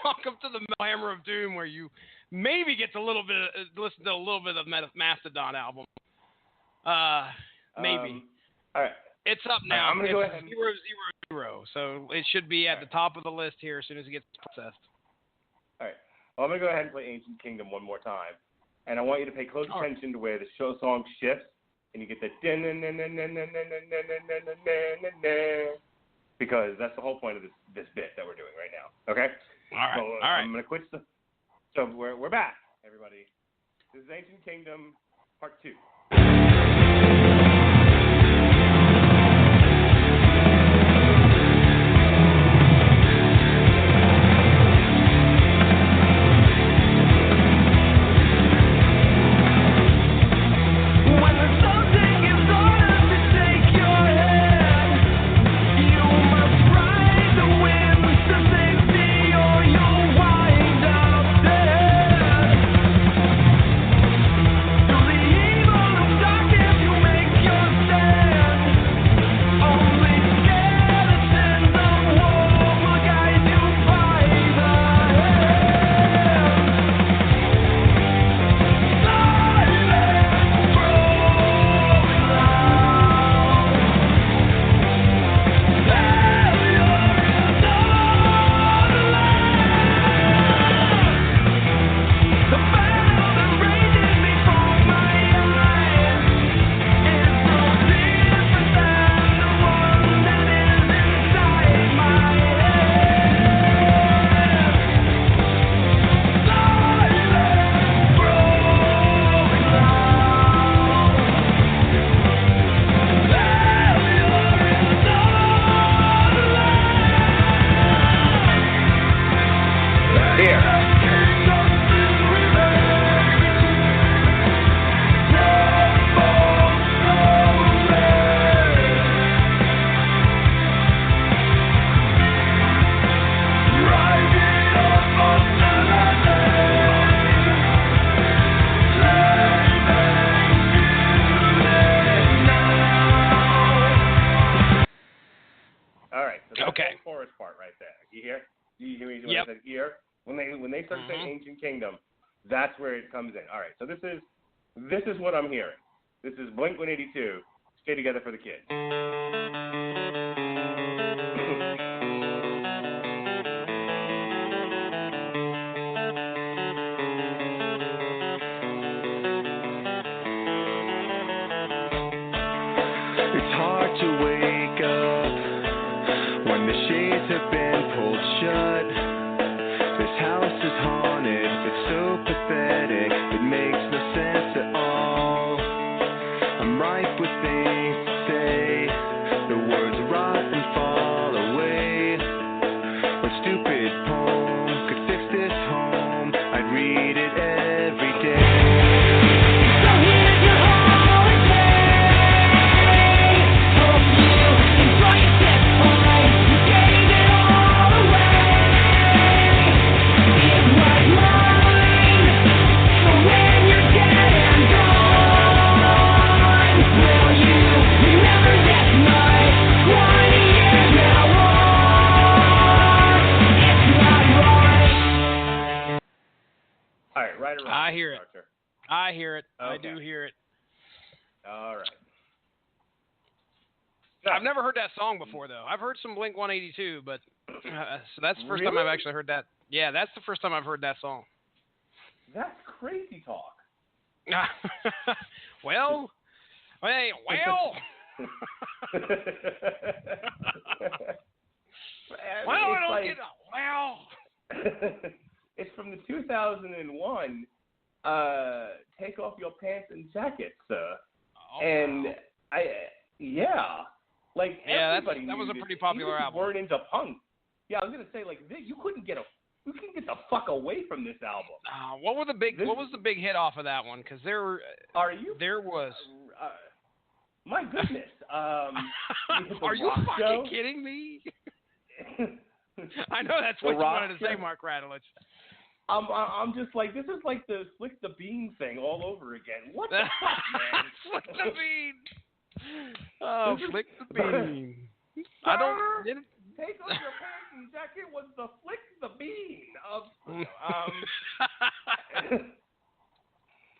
Welcome to the Metal Hammer of Doom, where you maybe get to listen to a little bit of Mastodon album. Maybe. All right. It's up now. I'm gonna go ahead. 000, so it should be at the top of the list here as soon as it gets processed. All right. Well, I'm gonna go ahead and play Ancient Kingdom one more time, and I want you to pay close attention to where the song shifts, and you get the because that's the whole point of this bit that we're doing right now. Okay. All right. So, All right. I'm gonna quit. So we're back, everybody. This is Ancient Kingdom Part 2. When they start saying Ancient Kingdom, that's where it comes in. All right, so this is what I'm hearing. This is Blink-182, Stay Together for the Kids. It's hard to wake up when the shades have been pulled shut. This house is haunted, it's so pathetic, it makes no sense at all. I'm ripe with things to say, the words rot and fall away. What stupid poem could fix this home? I'd read it every day. So here's your holiday. Hope you embrace it, alright. You gave it all away. It was mine. So when you're dead and gone, will you remember this night? 20 years now on. It's not right. All right, right around. I hear it. Archer. I hear it. Okay. I do hear it. All right. I've never heard that song before, though. I've heard some Blink-182, but so that's the first time I've Really? actually heard that. Yeah, that's the first time I've heard that song. That's crazy talk. Well, hey, well. Well, I don't get a well. It's from the 2001 Take Off Your Pants and Jacket, sir. And like everybody that was a knew pretty this. popular Even if album. you weren't into punk. Yeah, I was gonna say like you couldn't get the fuck away from this album. What was the big hit off of that one? Because there was. My goodness. Are you fucking show? kidding me? I know that's what you wanted to say, Mark Radulich. I'm just like, this is like the Flick the Bean thing all over again. What the fuck, man? Flick the Bean. Oh, Flick the Bean. I don't get it. Take off your pants and jacket was the Flick the Bean of.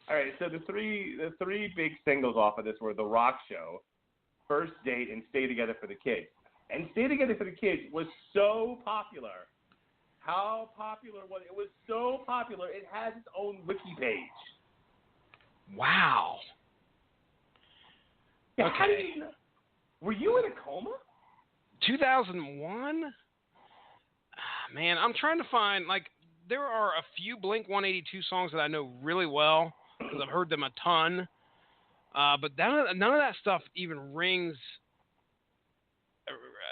All right, so the three big singles off of this were The Rock Show, First Date, and Stay Together for the Kids. And Stay Together for the Kids was so popular. How popular was it? It was so popular, it has its own wiki page. Wow. Yeah, okay. How did you know? Were you in a coma? 2001? Man, I'm trying to find, like, there are a few Blink-182 songs that I know really well because I've heard them a ton. But none of that stuff even rings.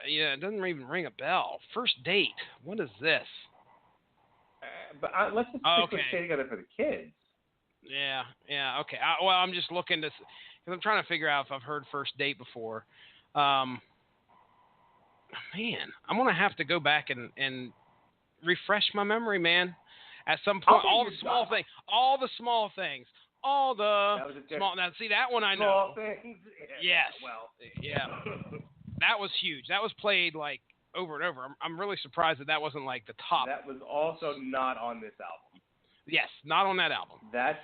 It doesn't even ring a bell. First Date. What is this? But let's just stick with Stay Together for the Kids. Yeah, okay. I'm just looking to, because I'm trying to figure out if I've heard First Date before. Man, I'm going to have to go back and refresh my memory, man. At some point, all the small things. Now, see, that one I know. Small things. Yes. Well. Yeah. That was huge. That was played, like, over and over. I'm really surprised that wasn't, like, the top. That was also not on this album. Yes, not on that album. That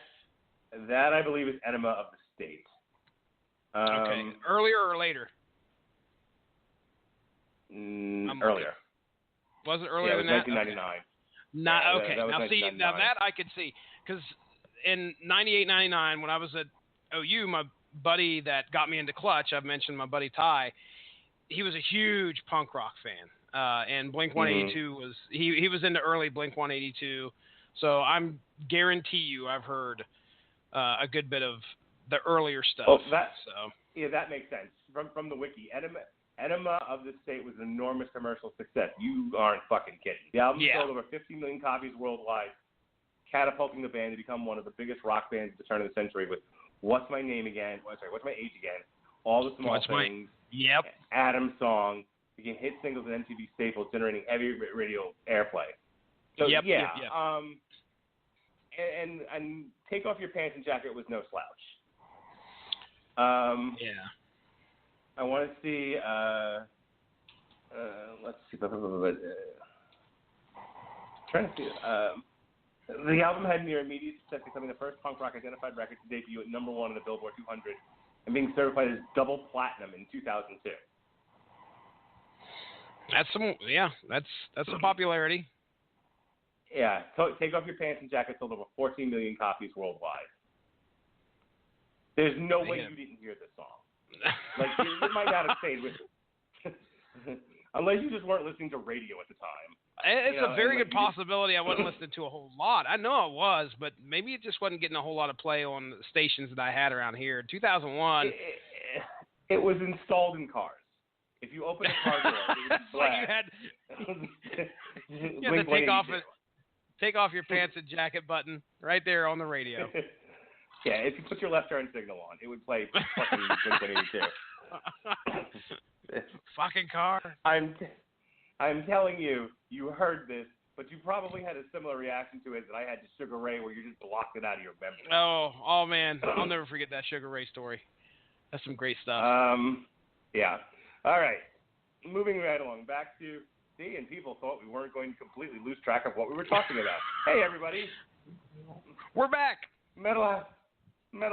I believe is Enema of the State. Okay. Earlier or later? Earlier. Was it earlier than that? 1999. Okay. Now that I could see. Because in 98, 99, when I was at OU, my buddy that got me into Clutch, I've mentioned my buddy Ty, he was a huge punk rock fan. And Blink-182 was, he was into early Blink-182. So I'm guarantee you I've heard a good bit of the earlier stuff. Yeah, that makes sense. From the wiki, Enema of the State was an enormous commercial success. You aren't fucking kidding. The album sold over 50 million copies worldwide, catapulting the band to become one of the biggest rock bands at the turn of the century with What's My Name Again? What's My Age Again? All the Small Things. Yep. Adam's Song. Became hit singles and MTV staples, generating heavy radio airplay. So Yep. And Take Off Your Pants and Jacket was no slouch. I want to see. Let's see. Trying to see. The album had near immediate success, becoming the first punk rock identified record to debut at #1 on the Billboard 200, and being certified as double platinum in 2002. That's some popularity. Yeah, Take Off Your Pants and Jacket sold over 14 million copies worldwide. There's no way you didn't hear this song. Like, you might not have stayed with it. Unless you just weren't listening to radio at the time. It's a very good possibility I wasn't listening to a whole lot. I know I was, but maybe it just wasn't getting a whole lot of play on the stations that I had around here. 2001. It was installed in cars. If you open a car door, it was black. You had to take off your pants and jacket button right there on the radio. Yeah, if you put your left turn signal on, it would play fucking Blink-182. Fucking car. I'm telling you, you heard this, but you probably had a similar reaction to it that I had to Sugar Ray, where you just blocked it out of your memory. Oh man, I'll never forget that Sugar Ray story. That's some great stuff. Yeah. All right. Moving right along, back to and people thought we weren't going to completely lose track of what we were talking about. Hey, everybody. We're back. Metal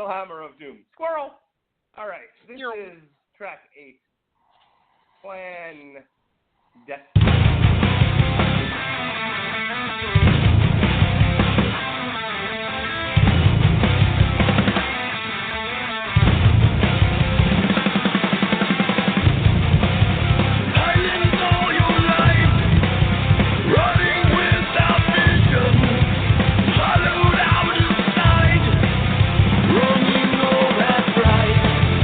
Hammer of Doom. Squirrel. All right. This is track 8. Clandestine. Running all that bright.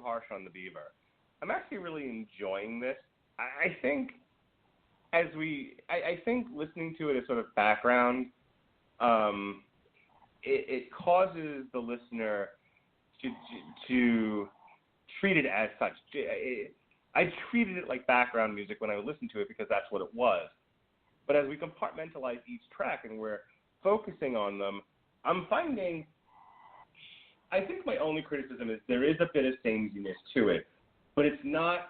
harsh on the Beaver. I'm actually really enjoying this. I think listening to it as sort of background, it causes the listener to treat it as such. I treated it like background music when I listened to it because that's what it was. But as we compartmentalize each track and we're focusing on them, I'm finding, I think my only criticism is there is a bit of sameness to it, but it's not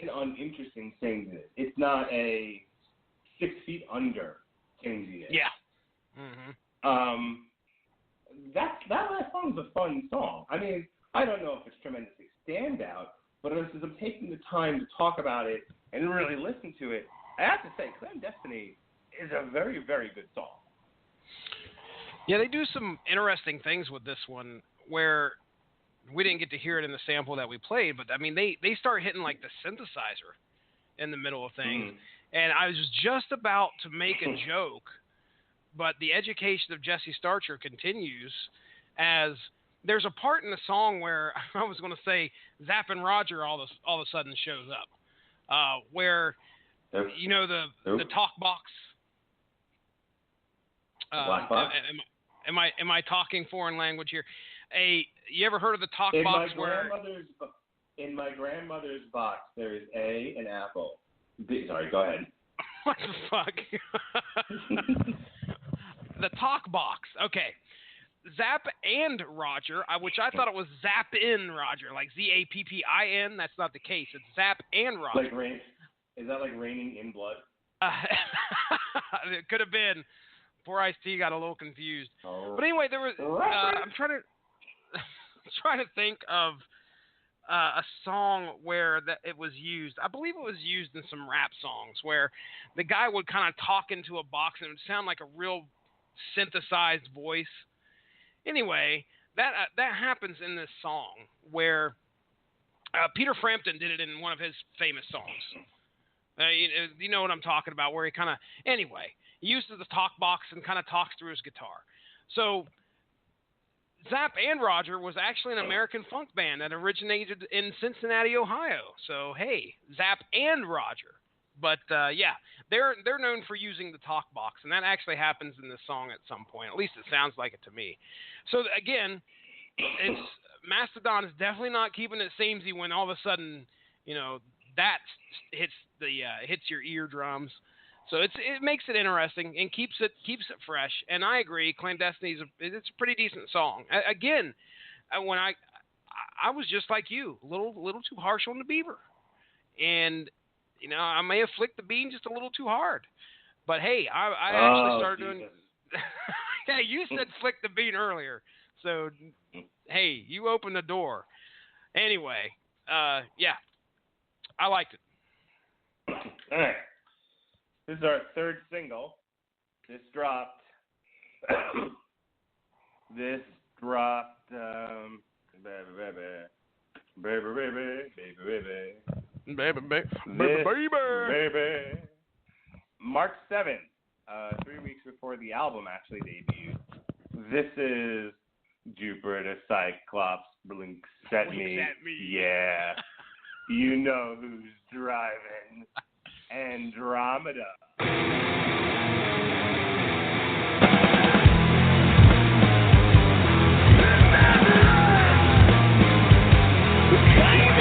an uninteresting sameness. It's not a 6 feet under sameness. Yeah. Mm-hmm. That last song's a fun song. I mean, I don't know if it's tremendously standout, but as I'm taking the time to talk about it and really listen to it, I have to say, Clandestiny is a very, very good song. Yeah, they do some interesting things with this one where we didn't get to hear it in the sample that we played, but I mean, they start hitting like the synthesizer in the middle of things. And I was just about to make a joke, but the education of Jesse Starcher continues as there's a part in the song where I was going to say Zappin' Roger all of a sudden shows up, where you know the talk box. Black box. Am I talking foreign language here? You ever heard of the talk box in my grandmother's box there is an apple. Sorry, go ahead. What the fuck? The talk box. Okay. Zap and Roger, which I thought it was Zap in Roger, like Zappin. That's not the case. It's Zap and Roger. Like rain? Is that like raining in blood? It could have been. Poor Ice-T got a little confused. Oh. But anyway, there was. I'm trying to think of a song where it was used. I believe it was used in some rap songs where the guy would kind of talk into a box and it would sound like a real synthesized voice. Anyway, that happens in this song where Peter Frampton did it in one of his famous songs. You know what I'm talking about, where he kind of... Anyway, he uses the talk box and kind of talks through his guitar. So Zap and Roger was actually an American funk band that originated in Cincinnati, Ohio. So, hey, Zap and Roger. But, yeah, they're known for using the talk box, and that actually happens in this song at some point. At least it sounds like it to me. So, again, Mastodon is definitely not keeping it samey when all of a sudden, you know, that hits your eardrums. So it makes it interesting and keeps it fresh. And I agree, Clandestiny it's a pretty decent song. Again, when I was just like you, a little too harsh on the Beaver, and you know I may have flicked the bean just a little too hard. But hey, I actually started doing. Yeah, you said flick the bean earlier, so hey, you opened the door. Anyway, yeah, I liked it. All right. This is our third single. This dropped. Baby. March 7th, 3 weeks before the album actually debuted. This is Jupiter Cyclops blinks at me. Yeah. You know who's driving. Andromeda. Strike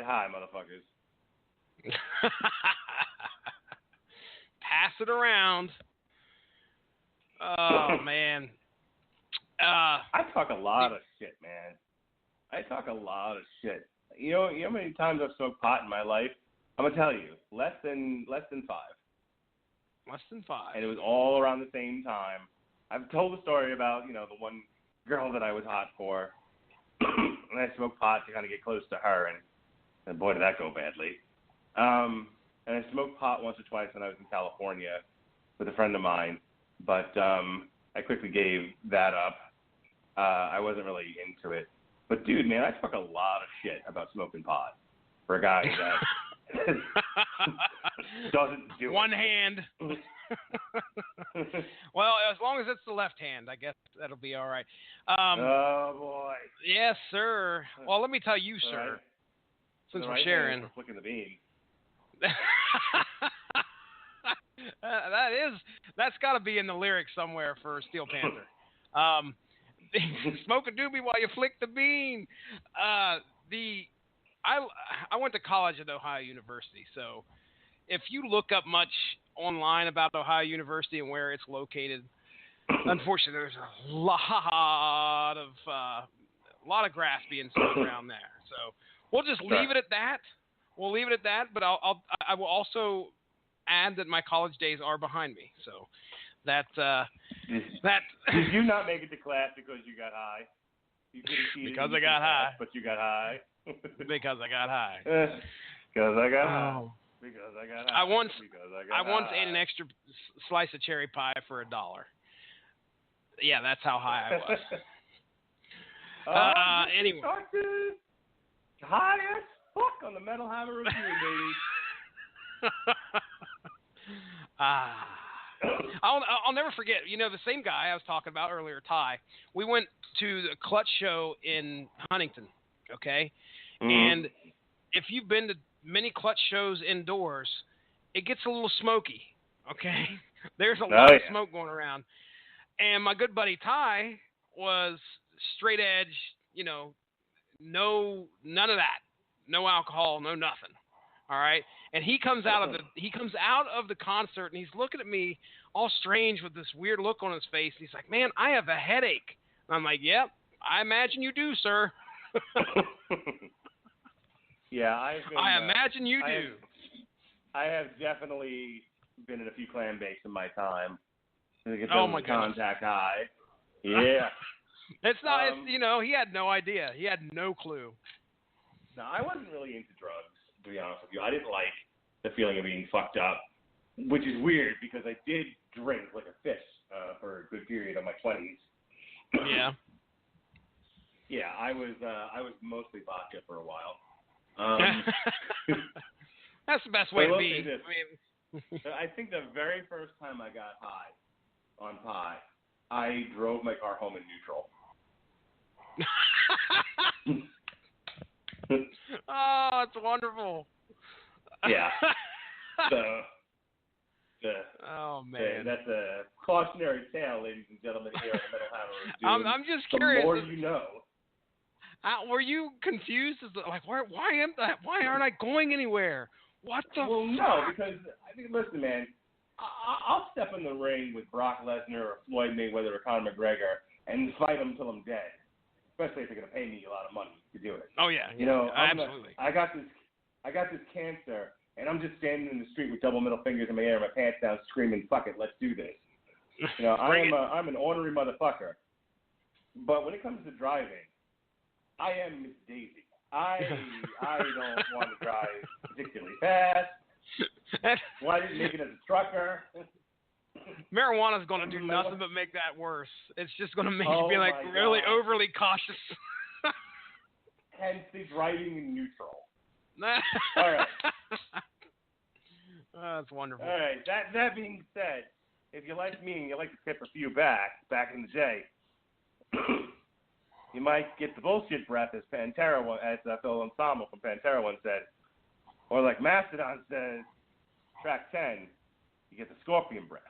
high, motherfuckers. Pass it around. Oh, man. I talk a lot of shit, man. I talk a lot of shit. You know how many times I've smoked pot in my life? I'm gonna tell you, less than 5. Less than 5. And it was all around the same time. I've told the story about, the one girl that I was hot for, and I smoked pot to kind of get close to her, and boy, did that go badly. And I smoked pot once or twice when I was in California with a friend of mine, but I quickly gave that up. I wasn't really into it. But, dude, man, I talk a lot of shit about smoking pot for a guy that doesn't do One it. hand. Well, as long as it's the left hand, I guess that'll be all right. Oh, boy. Yes, sir. Well, let me tell you, sir, right. since The we're right sharing. hand for flicking the bean. That's got to be in the lyrics somewhere for Steel Panther. Smoke a doobie while you flick the bean. I went to college at Ohio University, so if you look up much online about Ohio University and where it's located, unfortunately, there's a lot of grass being sown around there. So we'll just leave it at that. We'll leave it at that. But I will also add that my college days are behind me. So that. Did you not make it to class because you got high? You because I got high. But you got high. Because I got high. Because I got high. Because I got high. I once ate an extra slice of cherry pie for $1. Yeah, that's how high I was. Anyway. High as fuck on the Metal Hammer Review, baby. I'll never forget. The same guy I was talking about earlier, Ty. We went to the Clutch show in Huntington, okay? Mm-hmm. And if you've been to many Clutch shows indoors, it gets a little smoky, okay? There's a lot of smoke going around. And my good buddy Ty was straight edge, none of that. No alcohol, no nothing. All right? And he comes out of the concert, and he's looking at me all strange with this weird look on his face. And he's like, "Man, I have a headache." And I'm like, "Yep, I imagine you do, sir." Yeah, I imagine you do. I have definitely been in a few clam bakes in my time. Oh my contact high. Yeah. It's not. He had no idea. He had no clue. No, I wasn't really into drugs, to be honest with you. I didn't like the feeling of being fucked up, which is weird because I did drink like a fish for a good period of my 20s. Yeah. Yeah, I was mostly vodka for a while. That's the best way to be. I think the very first time I got high on pot, I drove my car home in neutral. Oh, it's wonderful. Yeah. Oh man. That's a cautionary tale, ladies and gentlemen, here on the Metal Hammer Review. I'm just curious. The more you know. Were you confused? Why aren't I going anywhere? What the? Well, no, because listen, man, I'll step in the ring with Brock Lesnar or Floyd Mayweather or Conor McGregor and fight them till I'm dead. Especially if they're gonna pay me a lot of money to do it. Oh yeah, absolutely. I got this cancer, and I'm just standing in the street with double middle fingers in my air, my pants down, screaming, "Fuck it, let's do this." I'm an ornery motherfucker. But when it comes to driving, I am Miss Daisy. I don't want to drive particularly fast. Why didn't make it as a trucker? Marijuana's going to do nothing but make that worse. It's just going to make you be like really overly cautious. Hence the driving in neutral. All right. That's wonderful. All right. That being said, if you like me and you like to tip a few back in the day, you might get the bullshit breath as Phil Ensemble from Pantera once said, or like Mastodon says, track 10, you get the scorpion breath.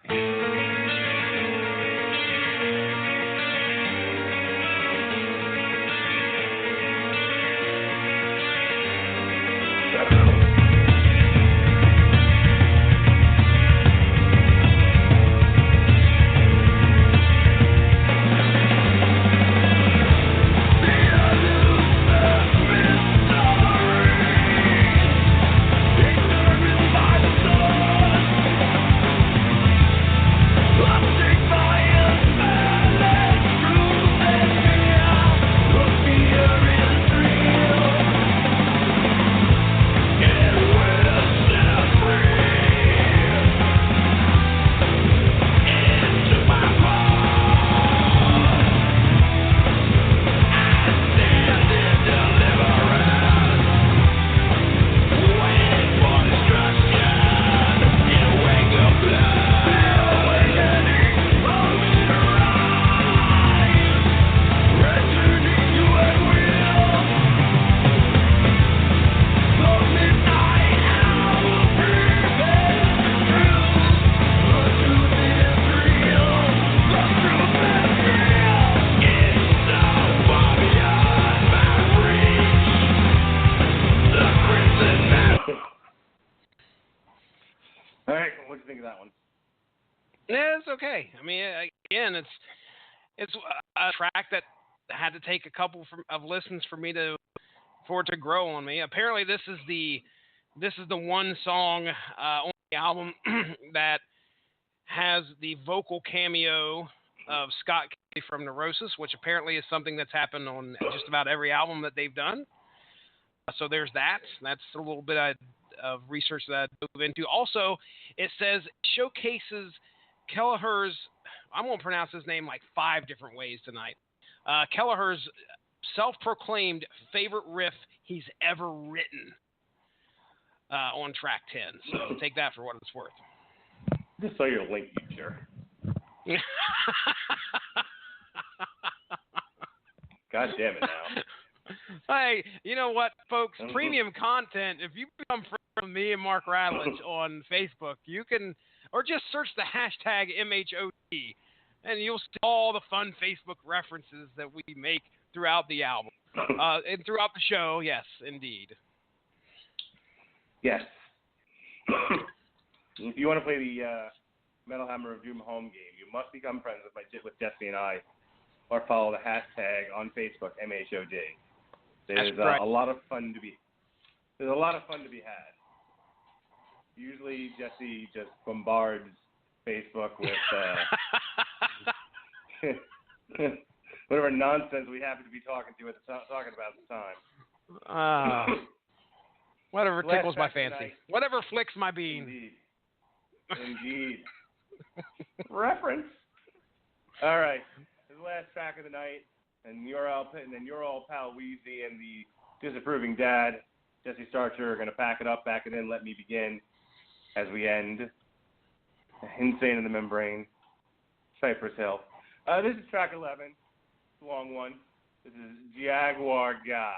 Yeah, it's okay. I mean, again, it's a track that had to take a couple of listens for it to grow on me. Apparently, this is the one song on the album that has the vocal cameo of Scott Kelly from Neurosis, which apparently is something that's happened on just about every album that they've done. So there's that. That's a little bit of research that I dove into. Also, it says showcases Kelleher's, I'm going to pronounce his name like 5 different ways tonight, Kelleher's self-proclaimed favorite riff he's ever written on track 10. So take that for what it's worth. Just saw your link, you jerk. God damn it now. Hey, you know what, folks? Premium content. If you become friends with me and Mark Radlich on Facebook, you can, or just search the hashtag MHOD, and you'll see all the fun Facebook references that we make throughout the album and throughout the show. Yes, indeed. Yes. If you want to play the Metal Hammer of Doom home game, you must become friends with Jesse and I, or follow the hashtag on Facebook MHOD. There's a lot of fun to be. There's a lot of fun to be had. Usually, Jesse just bombards Facebook with whatever nonsense we happen to be talking about at the time. Whatever tickles my fancy. Whatever flicks my bean. Indeed. Reference. All right. This is the last track of the night. And your old pal Wheezy and the disapproving dad, Jesse Starcher, are going to pack it in, let me begin as we end. Insane in the Membrane, Cypress Hill. This is track 11. It's a long one. This is Jaguar God.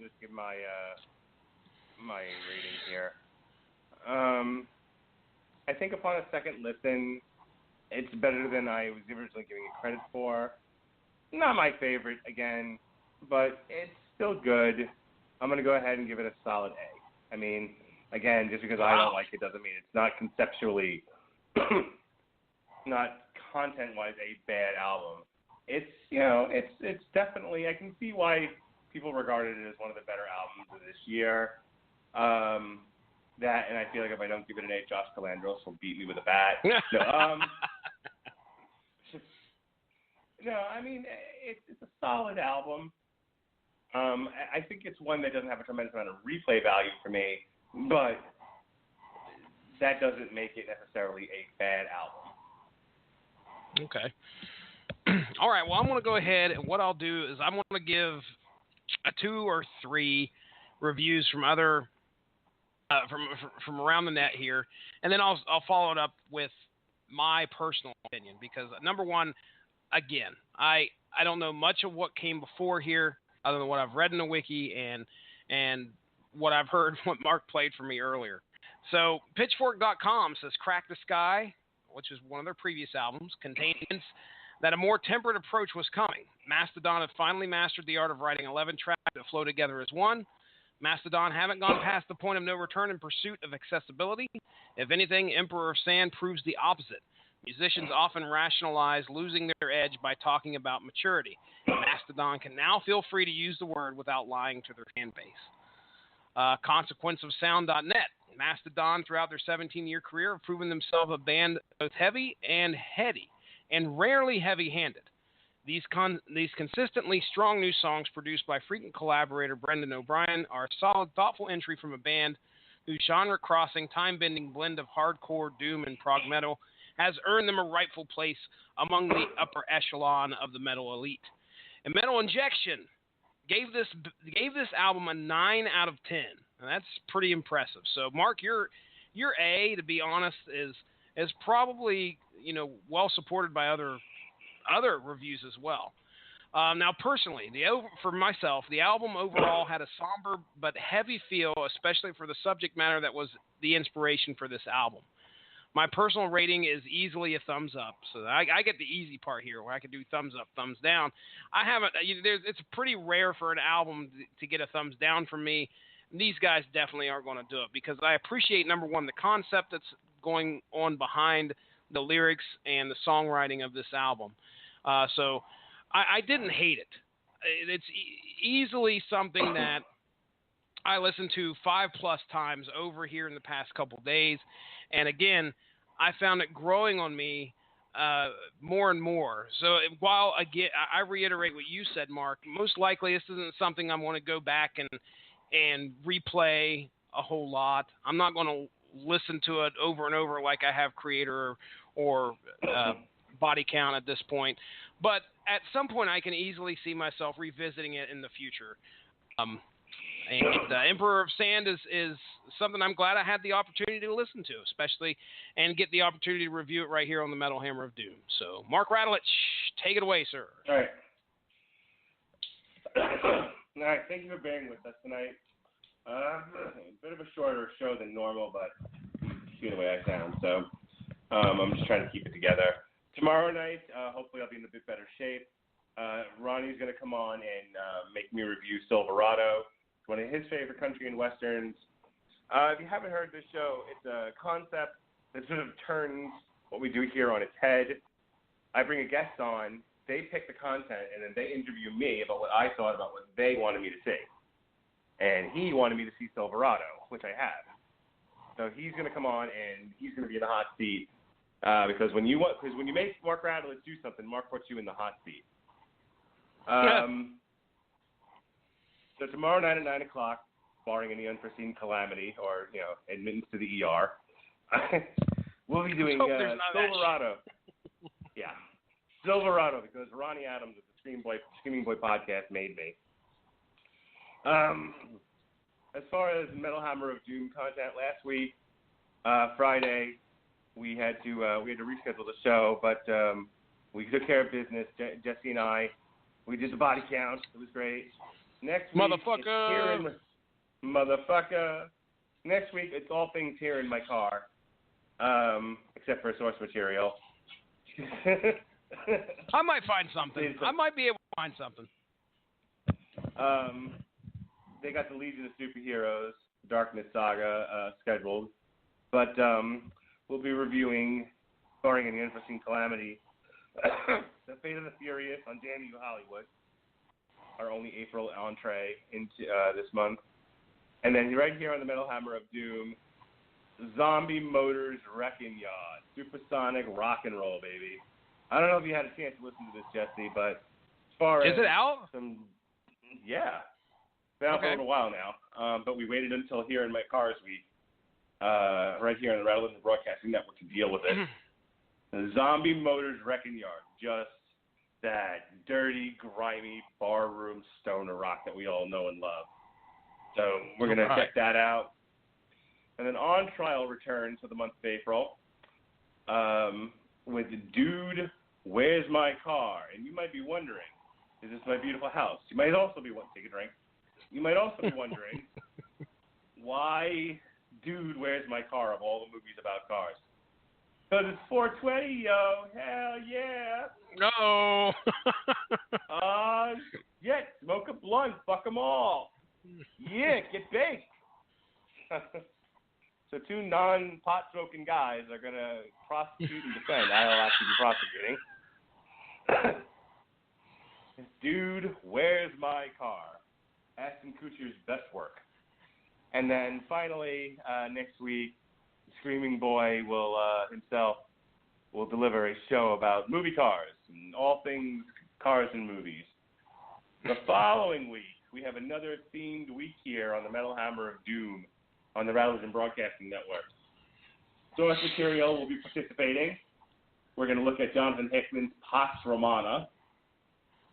just give my my rating here. I think upon a second listen, it's better than I was originally giving it credit for. Not my favorite, again, but it's still good. I'm going to go ahead and give it a solid A. I mean, again, just because I don't like it doesn't mean it's not conceptually, not content-wise a bad album. It's, you know, it's definitely, I can see why people regarded it as one of the better albums of this year. That, and I feel like if I don't give it an A, Josh Calandros will beat me with a bat. No, I mean, it's a solid album. I think it's one that doesn't have a tremendous amount of replay value for me, but that doesn't make it necessarily a bad album. Okay. All right, well, I'm going to go ahead, and what I'll do is I'm going to give 2 or 3 reviews from other from around the net here, and then I'll follow it up with my personal opinion, because number one, again, I don't know much of what came before here other than what I've read in the wiki and what I've heard what Mark played for me earlier. So Pitchfork.com says Crack the Skye, which is one of their previous albums, contains that a more temperate approach was coming. Mastodon had finally mastered the art of writing 11 tracks that flow together as one. Mastodon haven't gone past the point of no return in pursuit of accessibility. If anything, Emperor of Sand proves the opposite. Musicians often rationalize losing their edge by talking about maturity. Mastodon can now feel free to use the word without lying to their fan base. Consequenceofsound.net. Mastodon, throughout their 17-year career, have proven themselves a band both heavy and heady, and rarely heavy-handed. These consistently strong new songs produced by frequent collaborator Brendan O'Brien are a solid, thoughtful entry from a band whose genre-crossing, time-bending blend of hardcore, doom, and prog metal has earned them a rightful place among the upper echelon of the metal elite. And Metal Injection gave this album a 9 out of 10, and that's pretty impressive. So, Mark, your A, to be honest, is probably, you know, well supported by other reviews as well. Now, personally, for myself, the album overall had a somber but heavy feel, especially for the subject matter that was the inspiration for this album. My personal rating is easily a thumbs up, so I get the easy part here, where I can do thumbs up, thumbs down. I haven't. It's pretty rare for an album to get a thumbs down from me. These guys definitely aren't going to do it, because I appreciate, number one, the concept that's going on behind the lyrics and the songwriting of this album. So I didn't hate it. It's easily something that I listened to 5+ times over here in the past couple days. And again, I found it growing on me more and more. So while, again, I reiterate what you said, Mark, most likely this isn't something I'm going to go back and replay a whole lot. I'm not going to listen to it over and over like I have Creator or Body Count at this point. But at some point, I can easily see myself revisiting it in the future. And Emperor of Sand is something I'm glad I had the opportunity to listen to, especially, and get the opportunity to review it right here on the Metal Hammer of Doom. So, Mark Radulich, take it away, sir. All right. All right, thank you for bearing with us tonight. A bit of a shorter show than normal, but you see the way I sound, so I'm just trying to keep it together. Tomorrow night, hopefully I'll be in a bit better shape. Ronnie's going to come on and make me review Silverado, one of his favorite country and westerns. If you haven't heard this show, it's a concept that sort of turns what we do here on its head. I bring a guest on, they pick the content, and then they interview me about what I thought about what they wanted me to see. And he wanted me to see Silverado, which I have. So he's going to come on, and he's going to be in the hot seat. Because when you make Mark Radulich do something, Mark puts you in the hot seat. So tomorrow night at 9 o'clock, barring any unforeseen calamity or, you know, admittance to the ER, we'll be doing Silverado. Yeah, Silverado, because Ronnie Adams of the Screaming Boy podcast made me. As far as Metal Hammer of Doom content, last week, Friday, we had to reschedule the show, but we took care of business. Jesse and I, we did the body count. It was great. Next week, motherfucker. Motherfucker. Next week, it's all things here in my car, except for source material. I might find something. I might be able to find something. They got the Legion of Superheroes Darkness Saga scheduled, but we'll be reviewing, barring any unforeseen calamity, The Fate of the Furious on Damn You Hollywood, our only April entree into this month. And then right here on the Metal Hammer of Doom, Zombie Motors Wrecking Yard, supersonic rock and roll, baby. I don't know if you had a chance to listen to this, Jesse, but as far as... Is it out? Yeah. It's been out for a little while now, but we waited until here in my Cars Week, right here on the Rattle Broadcasting Network to deal with it. The Zombie Motors Wrecking Yard, just that dirty, grimy, barroom stoner rock that we all know and love. So we're going to check that out. And then On Trial returns for the month of April with Dude, Where's My Car? And you might be wondering, is this my beautiful house? You might also be wanting to take a drink. You might also be wondering, why Dude, Where's My Car of all the movies about cars? Because it's 420, yo. Hell yeah. No. Yeah, smoke a blunt. Fuck them all. Yeah, get baked. So two non-pot-smoking guys are going to prosecute and defend. I'll actually be prosecuting. Dude, Where's My Car? Ashton Kutcher's best work. And then finally, next week, Screaming Boy will himself will deliver a show about movie cars and all things cars and movies. The following week, we have another themed week here on the Metal Hammer of Doom on the Rattleton Broadcasting Network. Source material will be participating. We're going to look at Jonathan Hickman's Pax Romana.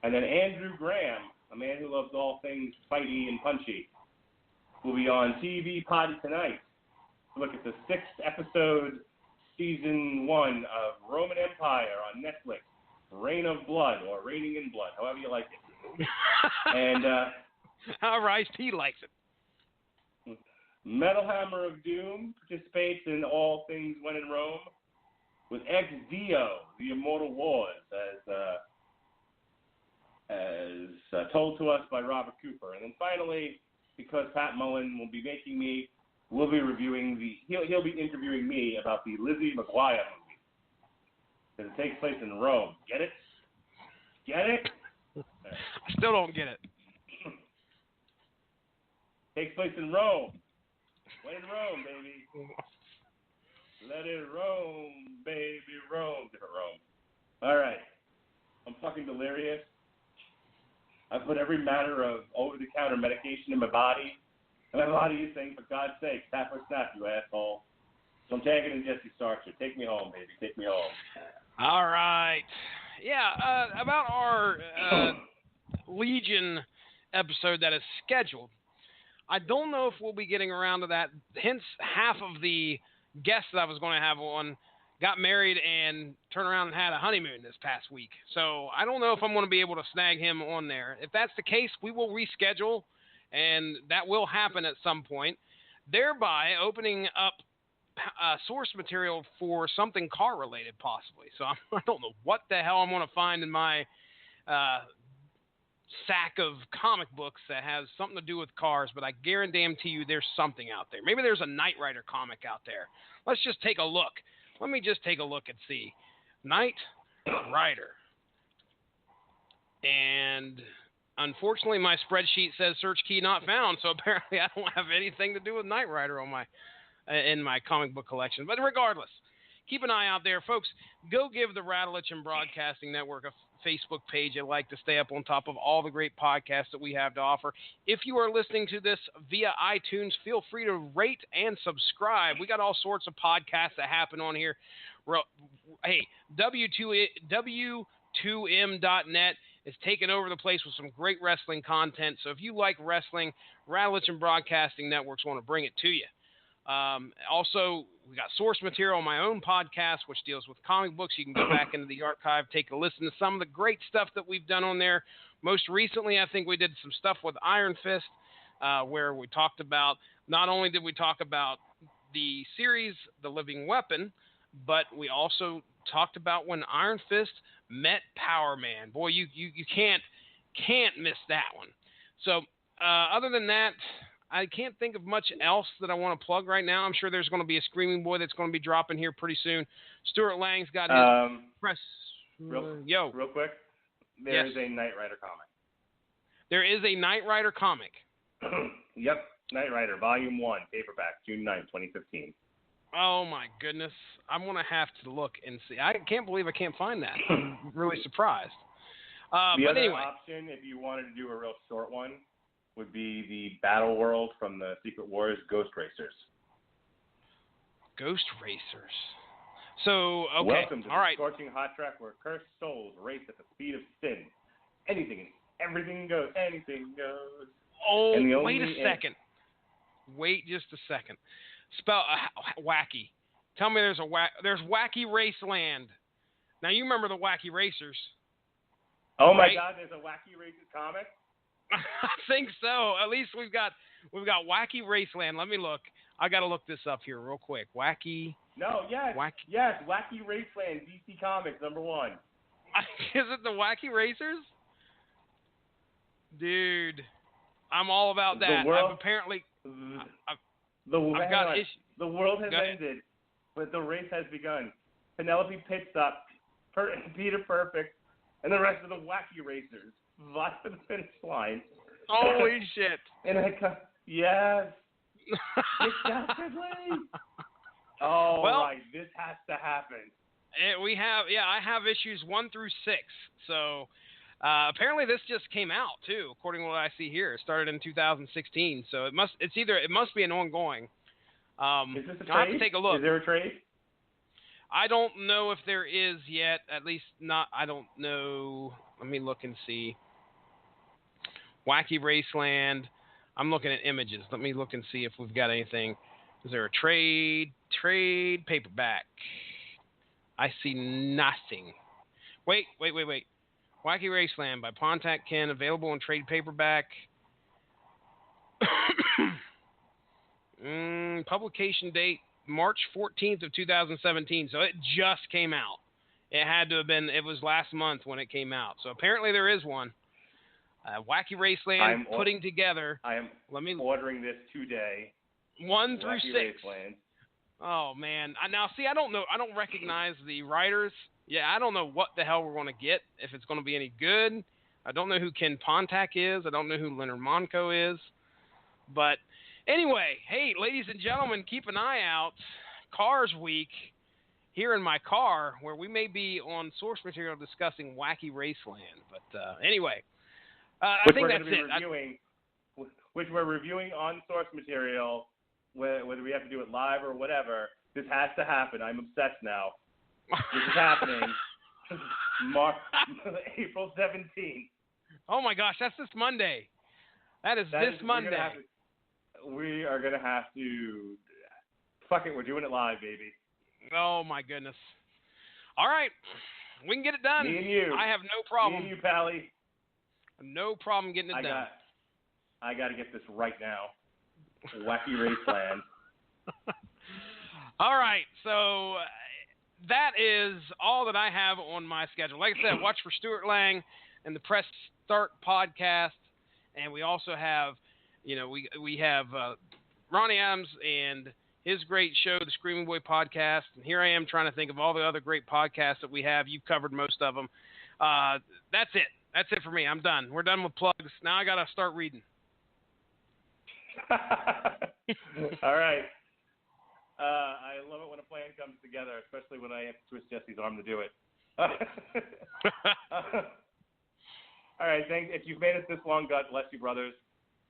And then Andrew Graham, a man who loves all things fighty and punchy, will be on TV Potty Tonight to look at the 6th episode, Season 1 of Roman Empire on Netflix, Reign of Blood, or Reigning in Blood, however you like it. And how Rice-P likes it. Metal Hammer of Doom participates in all things when in Rome with Ex Dio, The Immortal Wars, as told to us by Robert Cooper. And then finally, because Pat Mullen will be making me, we'll be reviewing he'll be interviewing me about the Lizzie McGuire movie. Because it takes place in Rome. Get it? Get it? I still don't get it. Takes place in Rome. When in Rome, baby. Let it roam, baby, roam. Different Rome. All right. I'm fucking delirious. I put every manner of over-the-counter medication in my body. And my body is saying, for God's sake, tap or snap, you asshole. So I'm tagging in Jesse Starcher. Take me home, baby. Take me home. All right. Yeah, about our Legion episode that is scheduled. I don't know if we'll be getting around to that. Hence, half of the guests that I was going to have on got married and turned around and had a honeymoon this past week. So I don't know if I'm going to be able to snag him on there. If that's the case, we will reschedule, and that will happen at some point, thereby opening up source material for something car-related possibly. So I don't know what the hell I'm going to find in my sack of comic books that has something to do with cars, but I guarantee you there's something out there. Maybe there's a Knight Rider comic out there. Let's just take a look. Let me just take a look and see. Knight Rider. And unfortunately, my spreadsheet says search key not found, so apparently I don't have anything to do with Knight Rider on in my comic book collection. But regardless, keep an eye out there, folks. Go give the Rattleton Broadcasting Network a Facebook page. I'd like to stay up on top of all the great podcasts that we have to offer. If you are listening to this via iTunes, feel free to rate and subscribe. We got all sorts of podcasts that happen on here. Hey, W2M.net is taking over the place with some great wrestling content. So if you like wrestling, Rattleton Broadcasting Networks want to bring it to you. Also, we got source material on my own podcast, which deals with comic books. You can go back into the archive, take a listen to some of the great stuff that we've done on there. Most recently, I think we did some stuff with Iron Fist, where we talked about, not only did we talk about the series, The Living Weapon, but we also talked about when Iron Fist met Power Man. Boy, you can't miss that one. So, other than that, I can't think of much else that I want to plug right now. I'm sure there's going to be a Screaming Boy that's going to be dropping here pretty soon. Stuart Lang's got his press. Real quick, there is a Knight Rider comic. There is a Knight Rider comic. Yep, Knight Rider, Volume 1, paperback, June 9, 2015. Oh, my goodness. I'm going to have to look and see. I can't believe I can't find that. I'm really surprised. The but other anyway. option, if you wanted to do a real short one, would be the Battle World from the Secret Wars, Ghost Racers. Ghost Racers. So, okay. Welcome to all the right. scorching hot track where cursed souls race at the speed of sin. Anything and everything goes. Anything goes. Oh, wait a second. Wait just a second. Spell wacky. Tell me there's Wacky Raceland. Now, you remember the Wacky Racers. Oh, my right? God, there's a Wacky Racers comic? I think so. At least we've got Wacky Raceland. Let me look. I got to look this up here real quick. Wacky. No, yes. Wacky Raceland, DC Comics, #1. Is it the Wacky Racers? Dude, I'm all about that. The world has ended, but the race has begun. Penelope Pit Stop, Peter Perfect, and the rest of the Wacky Racers vie for the finish line. Holy shit! And yes, desperately. Oh, well, right. This has to happen. I have issues 1 through 6. So apparently this just came out too, according to what I see here. It started in 2016, so it must be an ongoing. Is this a trade? I'll have to take a look. Is there a trade? I don't know if there is yet. At least not. I don't know. Let me look and see. Wacky Raceland. I'm looking at images. Let me look and see if we've got anything. Is there a trade paperback? I see nothing. Wait. Wacky Raceland by Pontac Ken, available in trade paperback. Publication date March 14th of 2017. So it just came out. It had to have been. It was last month when it came out. So apparently there is one. Wacky Raceland putting together. I am ordering this today. 1 through 6. Raceland. Oh man! Now see, I don't know. I don't recognize the writers. Yeah, I don't know what the hell we're going to get. If it's going to be any good. I don't know who Ken Pontac is. I don't know who Leonard Monco is. But anyway, hey, ladies and gentlemen, keep an eye out. Cars Week here in my car, where we may be on source material discussing Wacky Raceland. But anyway, I think that's it. Which we're reviewing on source material, whether we have to do it live or whatever. This has to happen. I'm obsessed now. This is happening. April 17th. Oh my gosh, that's this Monday. That is this Monday. We are going to have to. Fuck it, we're doing it live, baby. Oh my goodness. All right. We can get it done. Me and you. I have no problem. Me and you, Pally. No problem getting it done. I got to get this right now. Wacky Raceland. All right, so that is all that I have on my schedule. Like I said, watch for Stuart Lang and the Press Start podcast, and we also have, we have Ronnie Adams and his great show, the Screaming Boy podcast. And here I am trying to think of all the other great podcasts that we have. You've covered most of them. That's it. That's it for me. I'm done. We're done with plugs. Now I got to start reading. All right. I love it when a plan comes together, especially when I have to twist Jesse's arm to do it. All right. Thanks. If you've made it this long, God bless you, brothers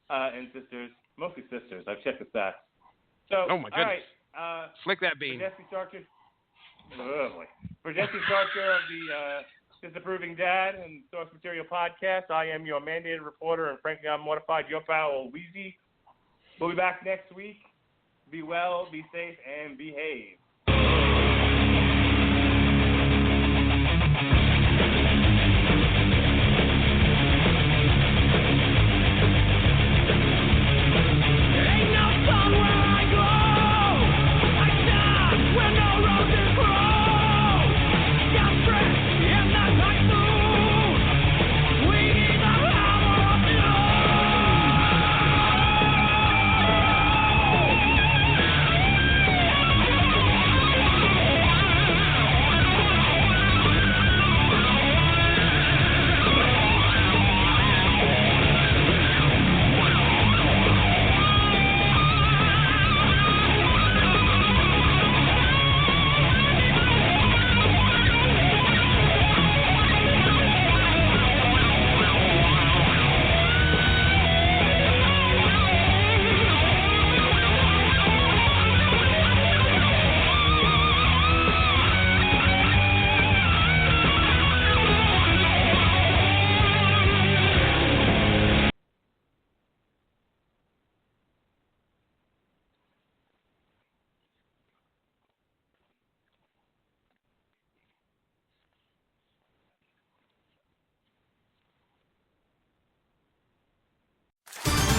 and sisters. Mostly sisters. I've checked the stats. So, oh my goodness. All right. Flick that bean. For Jesse Starcher of the Disapproving Dad and Source Material Podcast, I am your mandated reporter, and frankly, I'm mortified, your pal, Weezy. We'll be back next week. Be well, be safe, and behave.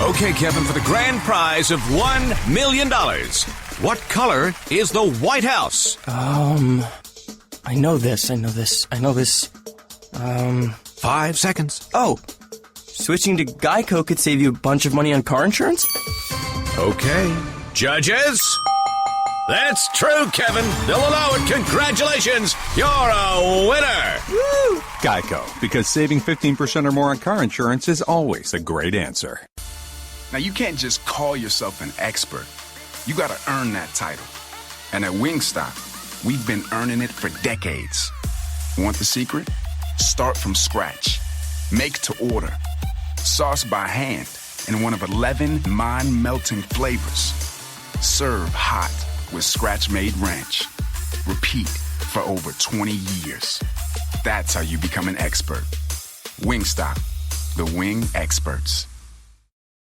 Okay, Kevin, for the grand prize of $1 million. What color is the White House? I know this. 5 seconds. Oh, switching to Geico could save you a bunch of money on car insurance? Okay. Judges? That's true, Kevin. They'll allow it. Congratulations. You're a winner. Woo! Geico, because saving 15% or more on car insurance is always a great answer. Now, you can't just call yourself an expert. You gotta earn that title. And at Wingstop, we've been earning it for decades. Want the secret? Start from scratch. Make to order. Sauce by hand in one of 11 mind-melting flavors. Serve hot with scratch-made ranch. Repeat for over 20 years. That's how you become an expert. Wingstop, the wing experts.